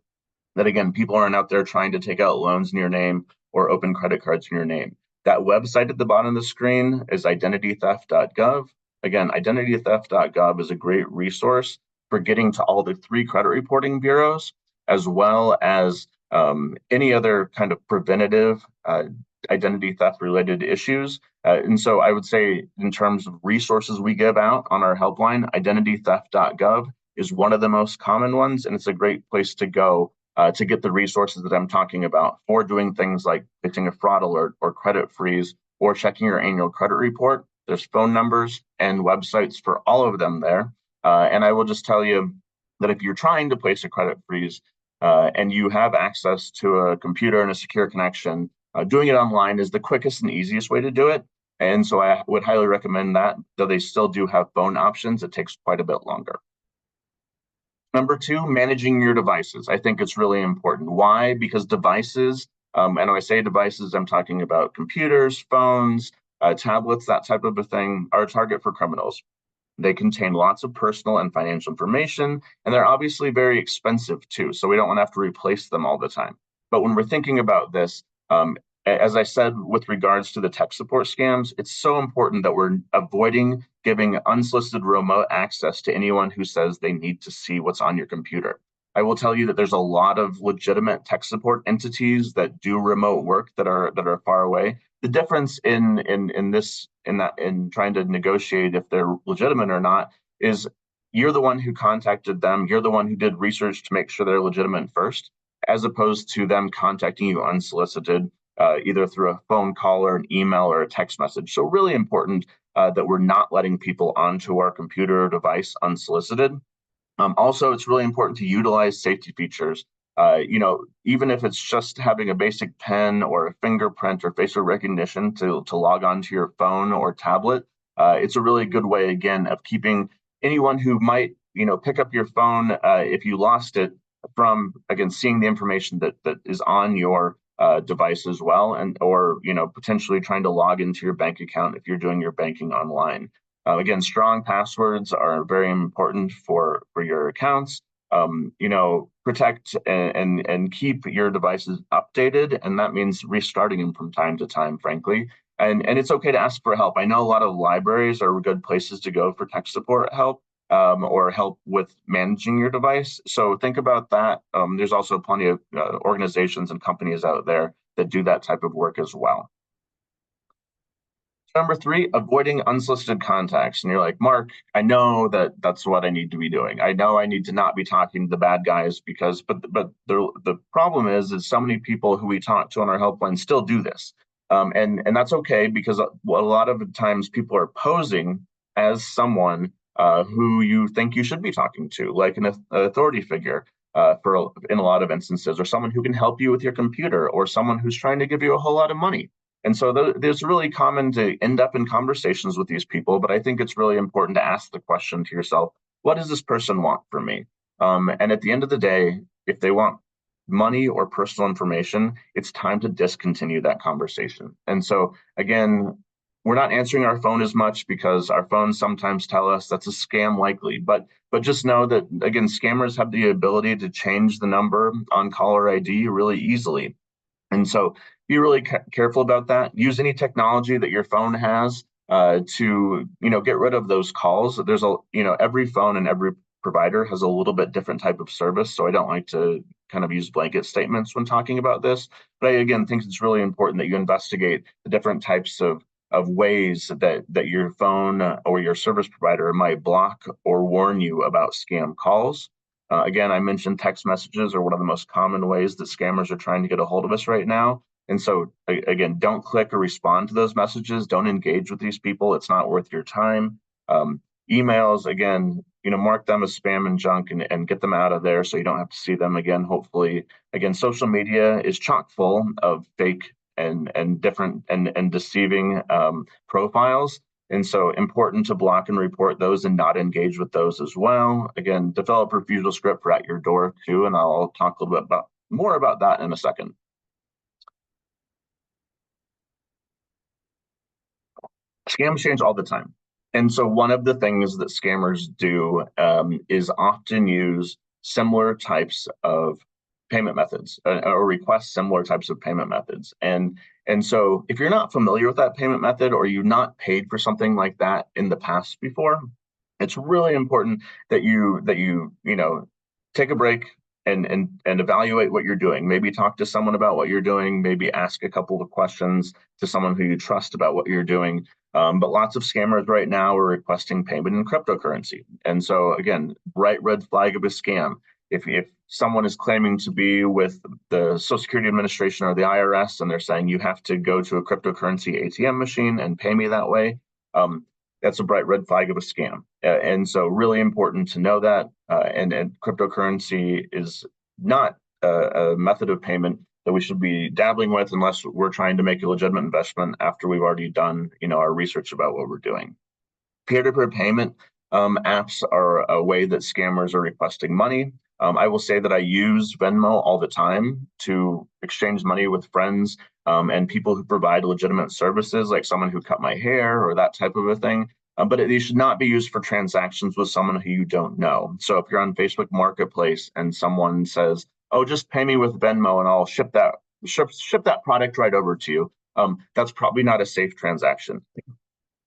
that, again, people aren't out there trying to take out loans in your name or open credit cards in your name. That website at the bottom of the screen is identitytheft.gov. Again, identitytheft.gov is a great resource for getting to all the 3 credit reporting bureaus, as well as any other kind of preventative identity theft related issues. And so I would say, in terms of resources we give out on our helpline, identitytheft.gov is one of the most common ones, and it's a great place to go to get the resources that I'm talking about for doing things like fixing a fraud alert or credit freeze or checking your annual credit report. There's phone numbers and websites for all of them there. And I will just tell you that if you're trying to place a credit freeze and you have access to a computer and a secure connection, doing it online is the quickest and easiest way to do it. And so I would highly recommend that, though they still do have phone options. It takes quite a bit longer. Number 2, managing your devices. I think it's really important. Why? Because devices, and when I say devices, I'm talking about computers, phones, tablets, that type of a thing, are a target for criminals. They contain lots of personal and financial information, and they're obviously very expensive too, so we don't want to have to replace them all the time. But when we're thinking about this, as I said, with regards to the tech support scams, it's so important that we're avoiding giving unsolicited remote access to anyone who says they need to see what's on your computer. I will tell you that there's a lot of legitimate tech support entities that do remote work that are far away. The difference in trying to negotiate if they're legitimate or not is you're the one who contacted them, you're the one who did research to make sure they're legitimate first, as opposed to them contacting you unsolicited, either through a phone call or an email or a text message. So really important that we're not letting people onto our computer or device unsolicited. Also, it's really important to utilize safety features. Even if it's just having a basic pen or a fingerprint or facial recognition to log onto your phone or tablet, it's a really good way, again, of keeping anyone who might, pick up your phone if you lost it from, again, seeing the information that is on your device as well, and or potentially trying to log into your bank account if you're doing your banking online. Again, strong passwords are very important for your accounts. Protect and keep your devices updated, and that means restarting them from time to time, frankly. And it's okay to ask for help. I know a lot of libraries are good places to go for tech support help or help with managing your device. So think about that. There's also plenty of organizations and companies out there that do that type of work as well. Number 3, avoiding unsolicited contacts. And you're like, Mark, I know that's what I need to be doing. I know I need to not be talking to the bad guys but the problem is so many people who we talk to on our helpline still do this. And that's okay, because a lot of the times people are posing as someone who you think you should be talking to, like an authority figure in a lot of instances, or someone who can help you with your computer, or someone who's trying to give you a whole lot of money. And so there's really common to end up in conversations with these people, but I think it's really important to ask the question to yourself, what does this person want from me? And at the end of the day, if they want money or personal information, it's time to discontinue that conversation. And so again, we're not answering our phone as much because our phones sometimes tell us that's a scam likely, but just know that, again, scammers have the ability to change the number on caller ID really easily. And so be really careful about that. Use any technology that your phone has to get rid of those calls. There's every phone and every provider has a little bit different type of service, so I don't like to kind of use blanket statements when talking about this. But I, again, think it's really important that you investigate the different types of ways that your phone or your service provider might block or warn you about scam calls. Again, I mentioned text messages are one of the most common ways that scammers are trying to get a hold of us right now. And so, again, don't click or respond to those messages. Don't engage with these people. It's not worth your time. Emails, again, mark them as spam and junk and get them out of there so you don't have to see them again, hopefully. Again, social media is chock full of fake and different and deceiving profiles. And so important to block and report those and not engage with those as well. Again, develop refusal script for at your door too, and I'll talk a little bit more about that in a second. Scams change all the time. And so one of the things that scammers do is often use similar types of payment methods or request similar types of payment methods. And so if you're not familiar with that payment method or you've not paid for something like that in the past before, it's really important that you take a break and evaluate what you're doing. Maybe talk to someone about what you're doing, maybe ask a couple of questions to someone who you trust about what you're doing. But lots of scammers right now are requesting payment in cryptocurrency. And so again, bright red flag of a scam. If someone is claiming to be with the Social Security Administration or the IRS and they're saying you have to go to a cryptocurrency ATM machine and pay me that way, that's a bright red flag of a scam. And so really important to know that. And cryptocurrency is not a method of payment that we should be dabbling with unless we're trying to make a legitimate investment after we've already done our research about what we're doing. Peer-to-peer payment apps are a way that scammers are requesting money. I will say that I use Venmo all the time to exchange money with friends and people who provide legitimate services, like someone who cut my hair or that type of a thing. But these should not be used for transactions with someone who you don't know. So if you're on Facebook Marketplace and someone says, "Oh, just pay me with Venmo and I'll ship that product right over to you," that's probably not a safe transaction.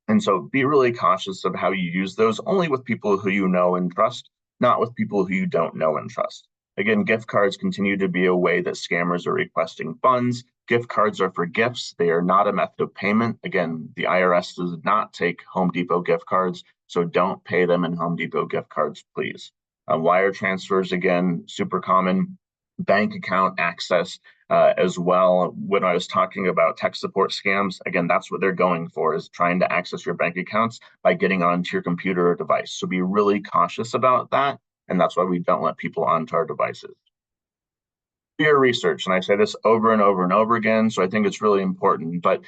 And so be really cautious of how you use those, only with people who you know and trust, not with people who you don't know and trust. Again, gift cards continue to be a way that scammers are requesting funds. Gift cards are for gifts. They are not a method of payment. Again, the IRS does not take Home Depot gift cards, so don't pay them in Home Depot gift cards, please. Wire transfers, again, super common. Bank account access as well. When I was talking about tech support scams, again, that's what they're going for, is trying to access your bank accounts by getting onto your computer or device. So be really cautious about that. And that's why we don't let people onto our devices. Do your research, and I say this over and over and over again, so I think it's really important. But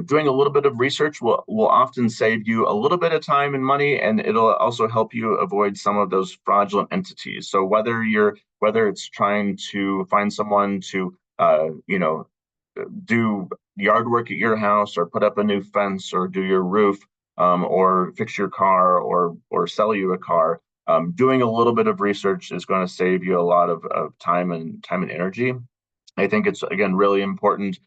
doing a little bit of research will often save you a little bit of time and money, and it'll also help you avoid some of those fraudulent entities. So whether it's trying to find someone to do yard work at your house or put up a new fence or do your roof or fix your car or sell you a car, doing a little bit of research is going to save you a lot of time and energy. I think it's, again, really important.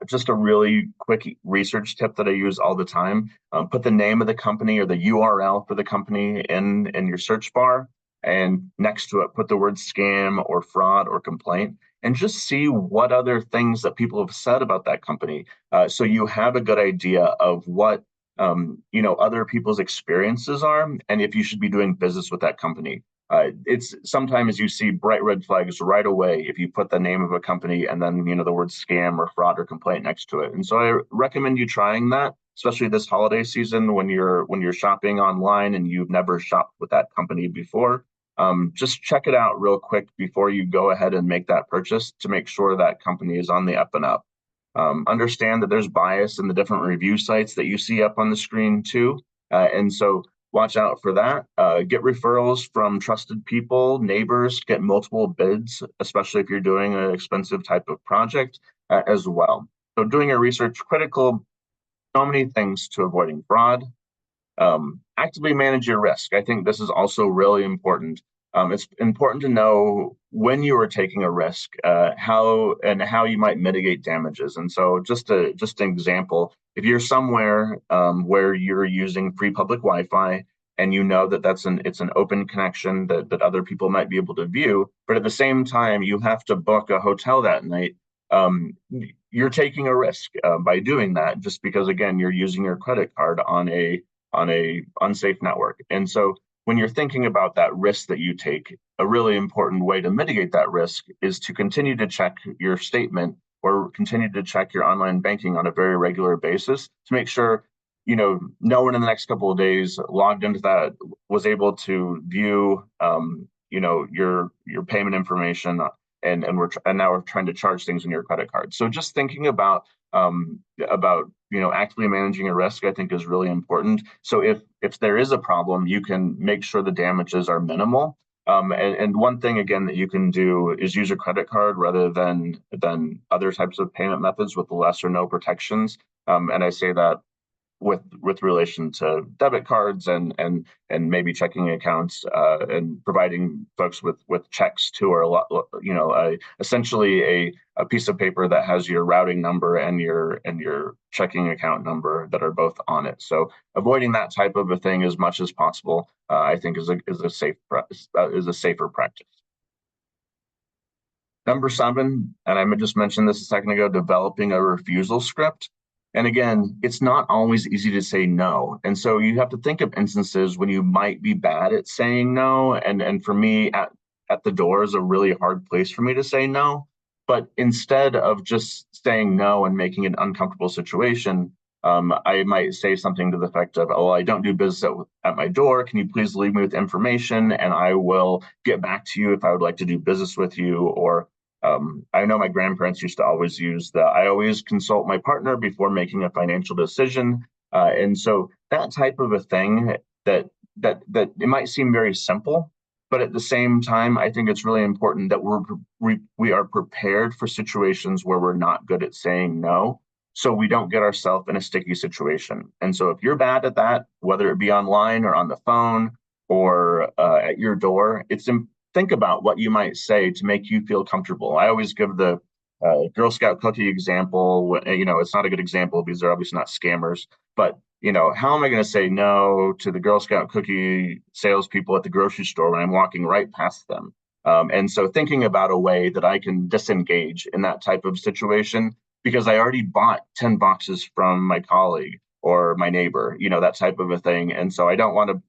Just a really quick research tip that I use all the time: put the name of the company or the URL for the company in your search bar, and next to it, put the word scam or fraud or complaint, and just see what other things that people have said about that company. So you have a good idea of what other people's experiences are, and if you should be doing business with that company. It's sometimes you see bright red flags right away if you put the name of a company and then the word scam or fraud or complaint next to it. And so I recommend you trying that, especially this holiday season when you're shopping online and you've never shopped with that company before. Just check it out real quick before you go ahead and make that purchase to make sure that company is on the up and up. Understand that there's bias in the different review sites that you see up on the screen too. And so watch out for that. Get referrals from trusted people, neighbors, get multiple bids, especially if you're doing an expensive type of project as well. So doing your research critical. So many things to avoiding fraud. Actively manage your risk. I think this is also really important. It's important to know when you are taking a risk, how you might mitigate damages. And so just an example, if you're somewhere where you're using free public Wi-Fi and you know that it's an open connection that other people might be able to view, but at the same time you have to book a hotel that night, you're taking a risk by doing that, just because, again, you're using your credit card on a unsafe network. And so when you're thinking about that risk that you take, a really important way to mitigate that risk is to continue to check your statement or continue to check your online banking on a very regular basis to make sure no one in the next couple of days logged into that was able to view your payment information and now we're trying to charge things in your credit card. So just thinking about actively managing a risk, I think, is really important. So if there is a problem, you can make sure the damages are minimal. And one thing again that you can do is use a credit card rather than other types of payment methods with less or no protections. And I say that with relation to debit cards and maybe checking accounts, and providing folks with checks too, or a lot, essentially a piece of paper that has your routing number and your checking account number that are both on it. So avoiding that type of a thing as much as possible, I think, is a safer practice. Number 7, and I just mentioned this a second ago, developing a refusal script. And again, it's not always easy to say no. And so you have to think of instances when you might be bad at saying no. And for me, at the door is a really hard place for me to say no. But instead of just saying no and making an uncomfortable situation, I might say something to the effect of, oh, I don't do business at my door. Can you please leave me with information and I will get back to you if I would like to do business with you? Or I know my grandparents used to always use I always consult my partner before making a financial decision. And so that type of a thing that it might seem very simple, but at the same time, I think it's really important that we are prepared for situations where we're not good at saying no, so we don't get ourselves in a sticky situation. And so if you're bad at that, whether it be online or on the phone or at your door, think about what you might say to make you feel comfortable. I always give the Girl Scout cookie example. It's not a good example because they're obviously not scammers, but how am I going to say no to the Girl Scout cookie salespeople at the grocery store when I'm walking right past them? And so thinking about a way that I can disengage in that type of situation, because I already bought 10 boxes from my colleague or my neighbor, that type of a thing. And so I don't want to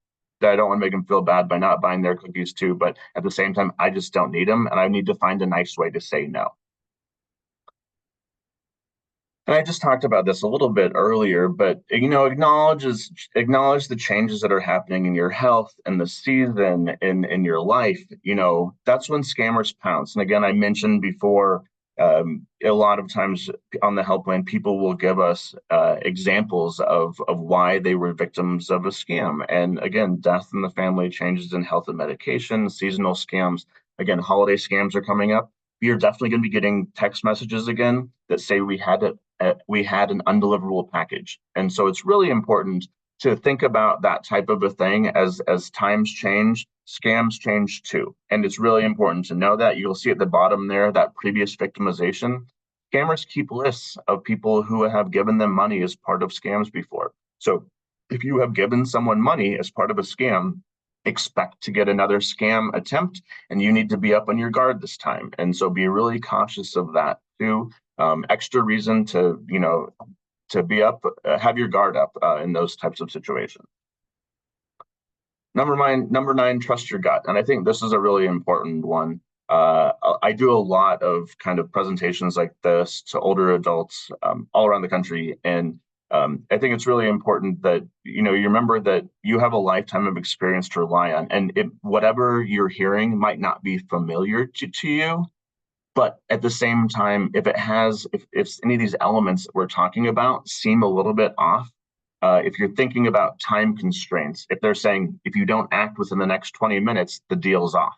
make them feel bad by not buying their cookies too, but at the same time, I just don't need them, and I need to find a nice way to say no. And I just talked about this a little bit earlier, but acknowledge the changes that are happening in your health and the season in your life. That's when scammers pounce. And again, I mentioned before, a lot of times on the helpline, people will give us examples of why they were victims of a scam. And again, death in the family, changes in health and medication, seasonal scams. Again, holiday scams are coming up. You're definitely going to be getting text messages again that say we had an undeliverable package. And so it's really important to think about that type of a thing. As times change, scams change too. And it's really important to know that. You'll see at the bottom there, that previous victimization. Scammers keep lists of people who have given them money as part of scams before. So if you have given someone money as part of a scam, expect to get another scam attempt, and you need to be up on your guard this time. And so be really cautious of that too. Extra reason to be up, have your guard up in those types of situations. Number 9, trust your gut. And I think this is a really important one. I do a lot of kind of presentations like this to older adults all around the country. And I think it's really important that you remember that you have a lifetime of experience to rely on. And whatever you're hearing might not be familiar to you, but at the same time, if any of these elements that we're talking about seem a little bit off, if you're thinking about time constraints, if they're saying if you don't act within the next 20 minutes, the deal's off.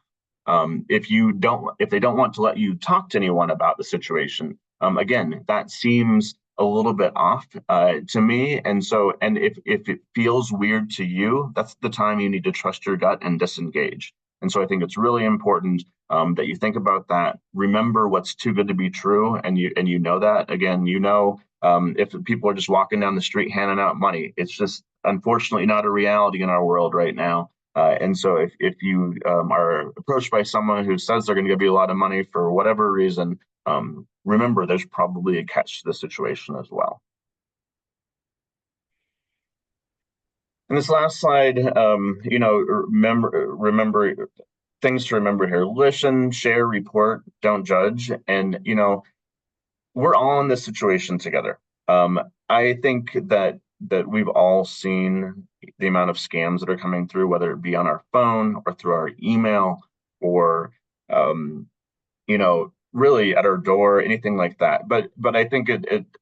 If they don't want to let you talk to anyone about the situation, again, that seems a little bit off to me. And if it feels weird to you, that's the time you need to trust your gut and disengage. And so I think it's really important that you think about that. Remember what's too good to be true, and you know that. Again, if people are just walking down the street handing out money, it's just unfortunately not a reality in our world right now. And so if you are approached by someone who says they're going to give you a lot of money for whatever reason, remember there's probably a catch to the situation as well. And this last slide, remember things to remember here: listen, share, report, don't judge. And we're all in this situation together. I think that we've all seen the amount of scams that are coming through, whether it be on our phone or through our email or really at our door, anything like that. But I think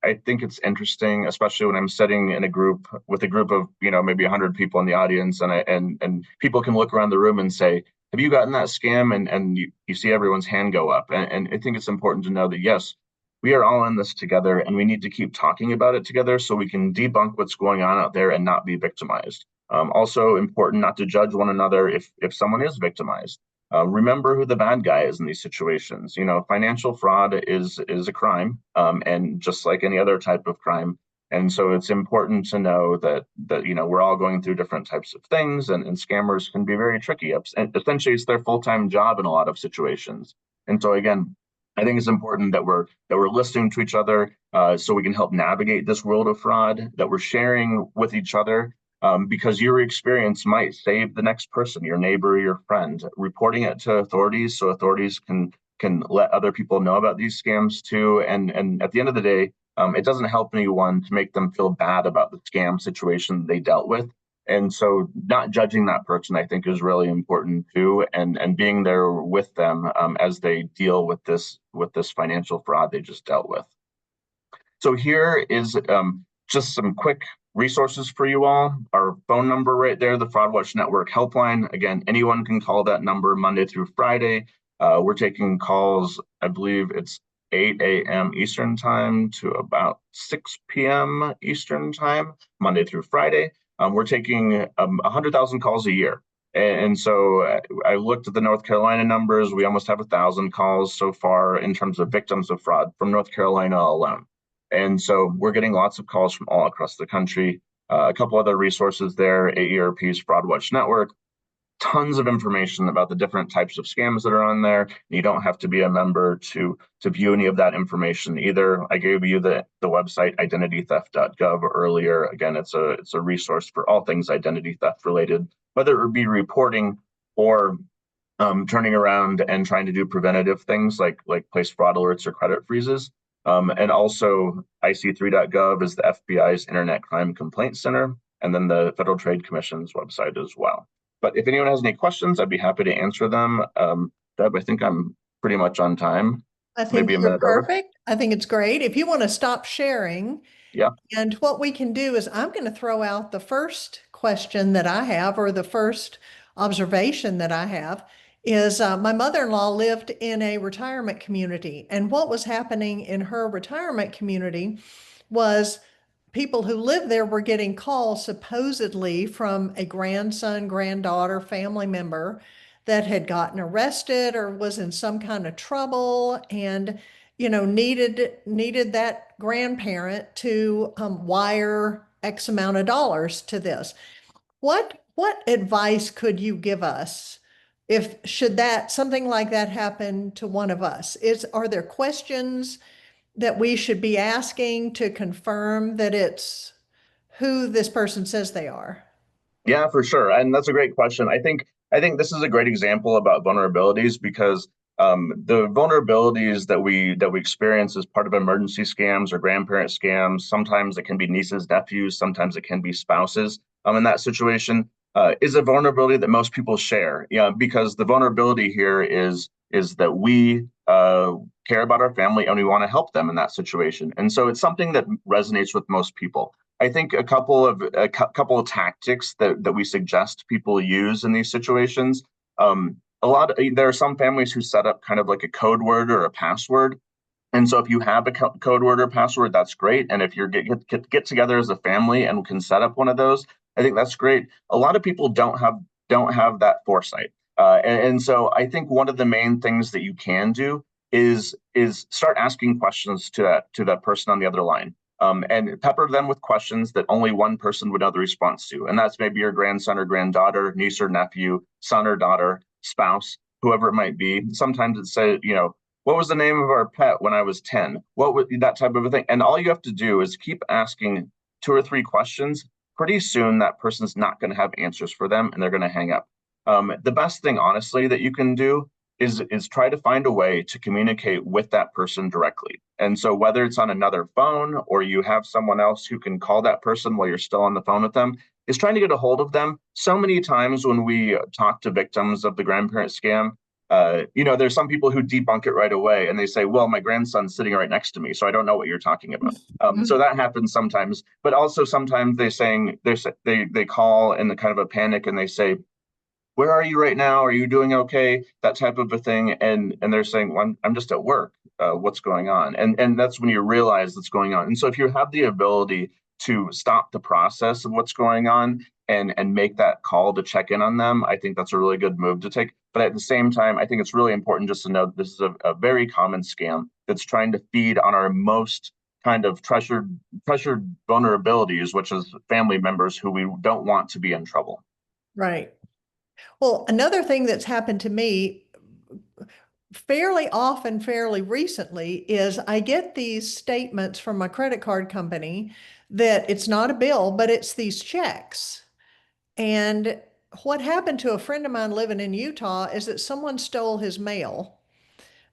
I think it's interesting, especially when I'm sitting in a group with a group of, maybe 100 people in the audience, and people can look around the room and say, have you gotten that scam? And you see everyone's hand go up. And I think it's important to know that, yes, we are all in this together, and we need to keep talking about it together so we can debunk what's going on out there and not be victimized. Also important not to judge one another if someone is victimized. Remember who the bad guy is in these situations. Financial fraud is a crime, and just like any other type of crime. And so it's important to know that we're all going through different types of things, and scammers can be very tricky. And essentially, it's their full-time job in a lot of situations. And so again, I think it's important that we're listening to each other, so we can help navigate this world of fraud. That we're sharing with each other. Because your experience might save the next person, your neighbor, your friend. Reporting it to authorities so authorities can let other people know about these scams too. And at the end of the day, it doesn't help anyone to make them feel bad about the scam situation they dealt with. And so not judging that person, I think, is really important too, and being there with them as they deal with this financial fraud they just dealt with. So here is just some quick resources for you all. Our phone number right there, the Fraud Watch Network helpline. Again, anyone can call that number Monday through Friday. We're taking calls, I believe it's 8 a.m. Eastern time to about 6 p.m. Eastern time, Monday through Friday. We're taking 100,000 calls a year. And so I looked at the North Carolina numbers. We almost have 1,000 calls so far in terms of victims of fraud from North Carolina alone. And so we're getting lots of calls from all across the country. A couple other resources there, AARP's Fraud Watch Network, tons of information about the different types of scams that are on there. You don't have to be a member to view any of that information either. I gave you the website identitytheft.gov earlier. Again, it's a resource for all things identity theft related, whether it be reporting or turning around and trying to do preventative things like place fraud alerts or credit freezes. And also IC3.gov is the FBI's Internet Crime Complaint Center, and then the Federal Trade Commission's website as well. But if anyone has any questions, I'd be happy to answer them. Deb, I think I'm pretty much on time. I think you're perfect. I think it's great. If you want to stop sharing, yeah. And what we can do is I'm going to throw out the first question that I have, or the first observation that I have, is my mother-in-law lived in a retirement community. And what was happening in her retirement community was people who lived there were getting calls supposedly from a grandson, granddaughter, family member that had gotten arrested or was in some kind of trouble and needed that grandparent to wire X amount of dollars to this. What advice could you give us if should something like that happen to one of us? Are there questions that we should be asking to confirm that it's who this person says they are? Yeah, for sure. And that's a great question. I think this is a great example about vulnerabilities because the vulnerabilities that we experience as part of emergency scams or grandparent scams, sometimes it can be nieces, nephews, sometimes it can be spouses. In that situation, is a vulnerability that most people share. Yeah, because the vulnerability here is that we care about our family and we want to help them in that situation. And so it's something that resonates with most people. I think a couple of tactics that we suggest people use in these situations. There are some families who set up kind of like a code word or a password. And so if you have a code word or password, that's great. And if you're get together as a family and can set up one of those, I think that's great. A lot of people don't have that foresight. And so I think one of the main things that you can do is start asking questions to that person on the other line. And pepper them with questions that only one person would know the response to. And that's maybe your grandson or granddaughter, niece or nephew, son or daughter, spouse, whoever it might be. Sometimes it says, what was the name of our pet when I was 10? What would that type of a thing? And all you have to do is keep asking 2 or 3 questions. Pretty soon that person's not going to have answers for them and they're going to hang up. The best thing, honestly, that you can do is try to find a way to communicate with that person directly. And so whether it's on another phone or you have someone else who can call that person while you're still on the phone with them, is trying to get a hold of them. So many times when we talk to victims of the grandparent scam, there's some people who debunk it right away and they say, well, my grandson's sitting right next to me, so I don't know what you're talking about. So that happens sometimes, but also sometimes they call in the kind of a panic and they say, where are you right now? Are you doing okay? That type of a thing. And they're saying, well, I'm just at work. What's going on? And that's when you realize what's going on. And so if you have the ability to stop the process of what's going on and make that call to check in on them, I think that's a really good move to take. But at the same time, I think it's really important just to know this is a very common scam that's trying to feed on our most kind of treasured vulnerabilities, which is family members who we don't want to be in trouble. Right. Well, another thing that's happened to me fairly often, fairly recently, is I get these statements from my credit card company that it's not a bill, but it's these checks. And what happened to a friend of mine living in Utah is that someone stole his mail,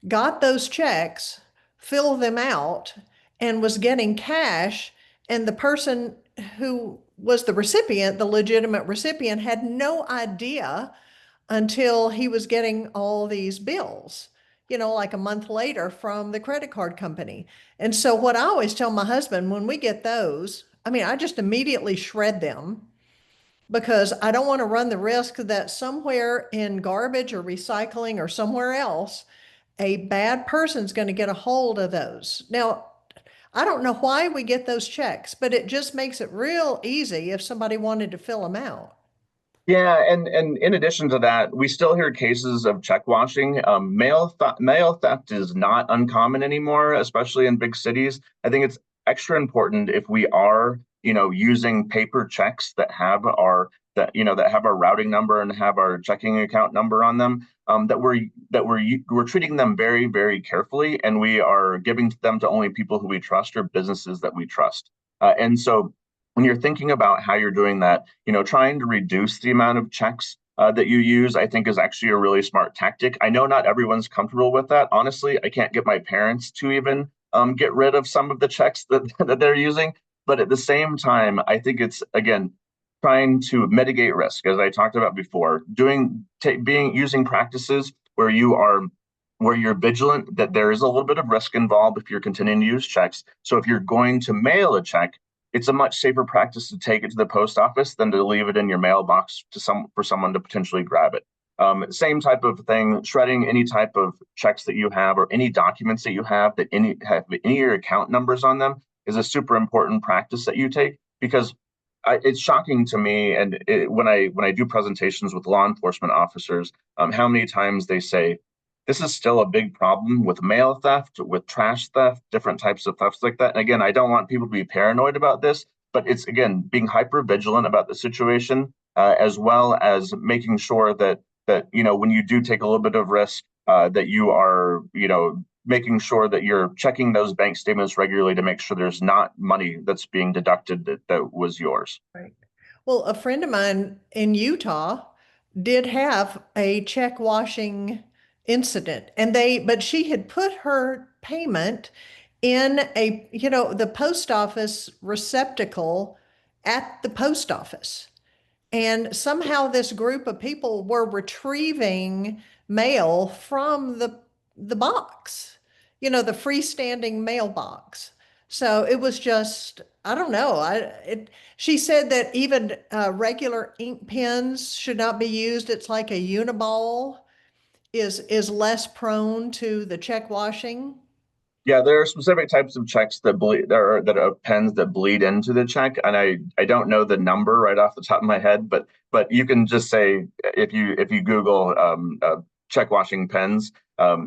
got those checks, filled them out, and was getting cash. And the person who was the recipient, the legitimate recipient, had no idea until he was getting all these bills, like a month later from the credit card company. And so what I always tell my husband when we get those, I just immediately shred them because I don't want to run the risk that somewhere in garbage or recycling or somewhere else, a bad person's going to get a hold of those. Now, I don't know why we get those checks, but it just makes it real easy if somebody wanted to fill them out. Yeah, and in addition to that, we still hear cases of check washing. Mail theft is not uncommon anymore, especially in big cities. I think it's extra important if we are, using paper checks that have our routing number and have our checking account number on them. That we're treating them very, very carefully, and we are giving them to only people who we trust or businesses that we trust. And so when you're thinking about how you're doing that, trying to reduce the amount of checks that you use, I think is actually a really smart tactic. I know not everyone's comfortable with that. Honestly, I can't get my parents to even get rid of some of the checks that they're using. But at the same time, I think it's, again, trying to mitigate risk, as I talked about before, using practices where you're vigilant that there is a little bit of risk involved if you're continuing to use checks. So if you're going to mail a check, it's a much safer practice to take it to the post office than to leave it in your mailbox for someone to potentially grab it. Same type of thing, shredding any type of checks that you have or any documents that you have that have any of your account numbers on them is a super important practice that you take, because it's shocking to me, and when I do presentations with law enforcement officers, how many times they say, this is still a big problem with mail theft, with trash theft, different types of thefts like that. And again, I don't want people to be paranoid about this, but it's, again, being hyper vigilant about the situation, as well as making sure that when you do take a little bit of risk, that you are, making sure that you're checking those bank statements regularly to make sure there's not money that's being deducted that was yours. Right. Well, a friend of mine in Utah did have a check washing incident, but she had put her payment in the post office receptacle at the post office. And somehow this group of people were retrieving mail from the box, the freestanding mailbox. So it was just, I don't know. She said that even regular ink pens should not be used. It's like a Uniball is less prone to the check washing. Yeah, there are specific types of checks that bleed. That are pens that bleed into the check, and I don't know the number right off the top of my head, but you can just say, if you Google check washing pens,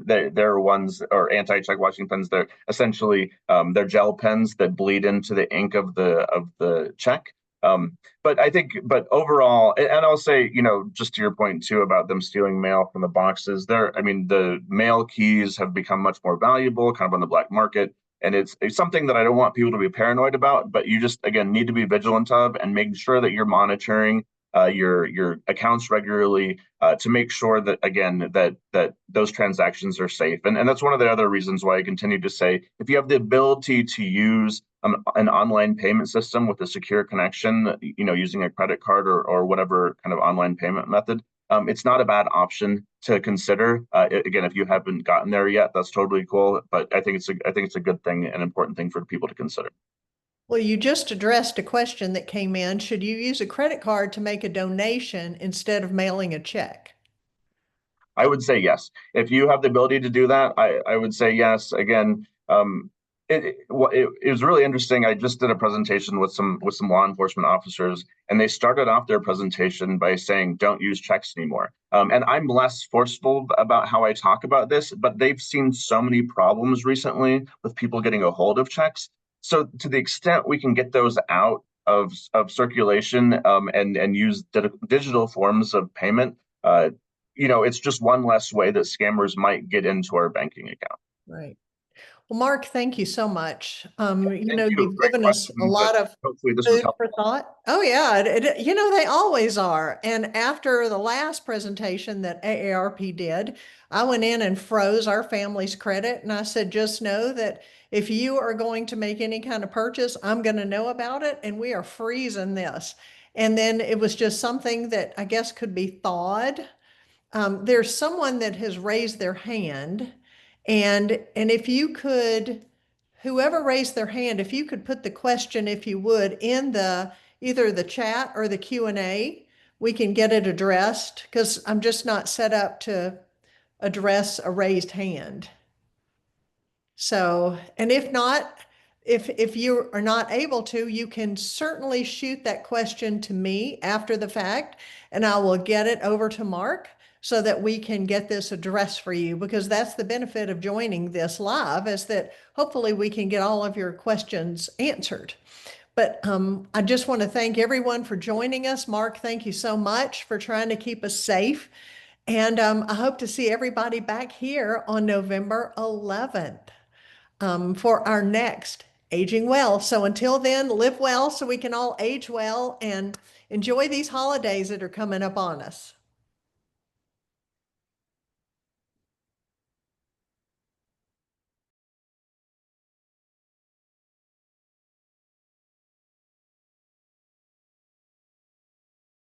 they're ones, or anti-check washing pens. They're essentially they're gel pens that bleed into the ink of the check. But overall, and I'll say, just to your point too about them stealing mail from the boxes, the mail keys have become much more valuable, kind of on the black market. And it's something that I don't want people to be paranoid about, but you just, again, need to be vigilant of and making sure that you're monitoring your accounts regularly to make sure that, again, that those transactions are safe. And that's one of the other reasons why I continue to say, if you have the ability to use an online payment system with a secure connection, using a credit card or whatever kind of online payment method, it's not a bad option to consider. Again, if you haven't gotten there yet, that's totally cool. But I think it's a good thing, an important thing for people to consider. Well, you just addressed a question that came in. Should you use a credit card to make a donation instead of mailing a check? I would say yes. If you have the ability to do that, I would say yes. Again, it was really interesting. I just did a presentation with some law enforcement officers, and they started off their presentation by saying, "Don't use checks anymore." And I'm less forceful about how I talk about this, but they've seen so many problems recently with people getting a hold of checks. So to the extent we can get those out of circulation, and use digital forms of payment, it's just one less way that scammers might get into our banking account. Right. Well, Mark, thank you so much. Thank you. You've Great given us a questions. lot of Hopefully this was food helpful. for thought. Oh yeah, they always are. And after the last presentation that AARP did, I went in and froze our family's credit. And I said, just know that if you are going to make any kind of purchase, I'm going to know about it. And we are freezing this. And then it was just something that I guess could be thawed. There's someone that has raised their hand, and if you could, whoever raised their hand, if you could put the question, if you would, in the either the chat or the Q&A, we can get it addressed because I'm just not set up to address a raised hand. So, and if not, if you are not able to, you can certainly shoot that question to me after the fact, and I will get it over to Mark so that we can get this addressed for you, because that's the benefit of joining this live, is that hopefully we can get all of your questions answered. But I just want to thank everyone for joining us. Mark, thank you so much for trying to keep us safe. And I hope to see everybody back here on November 11th for our next Aging Well. So until then, live well so we can all age well and enjoy these holidays that are coming up on us.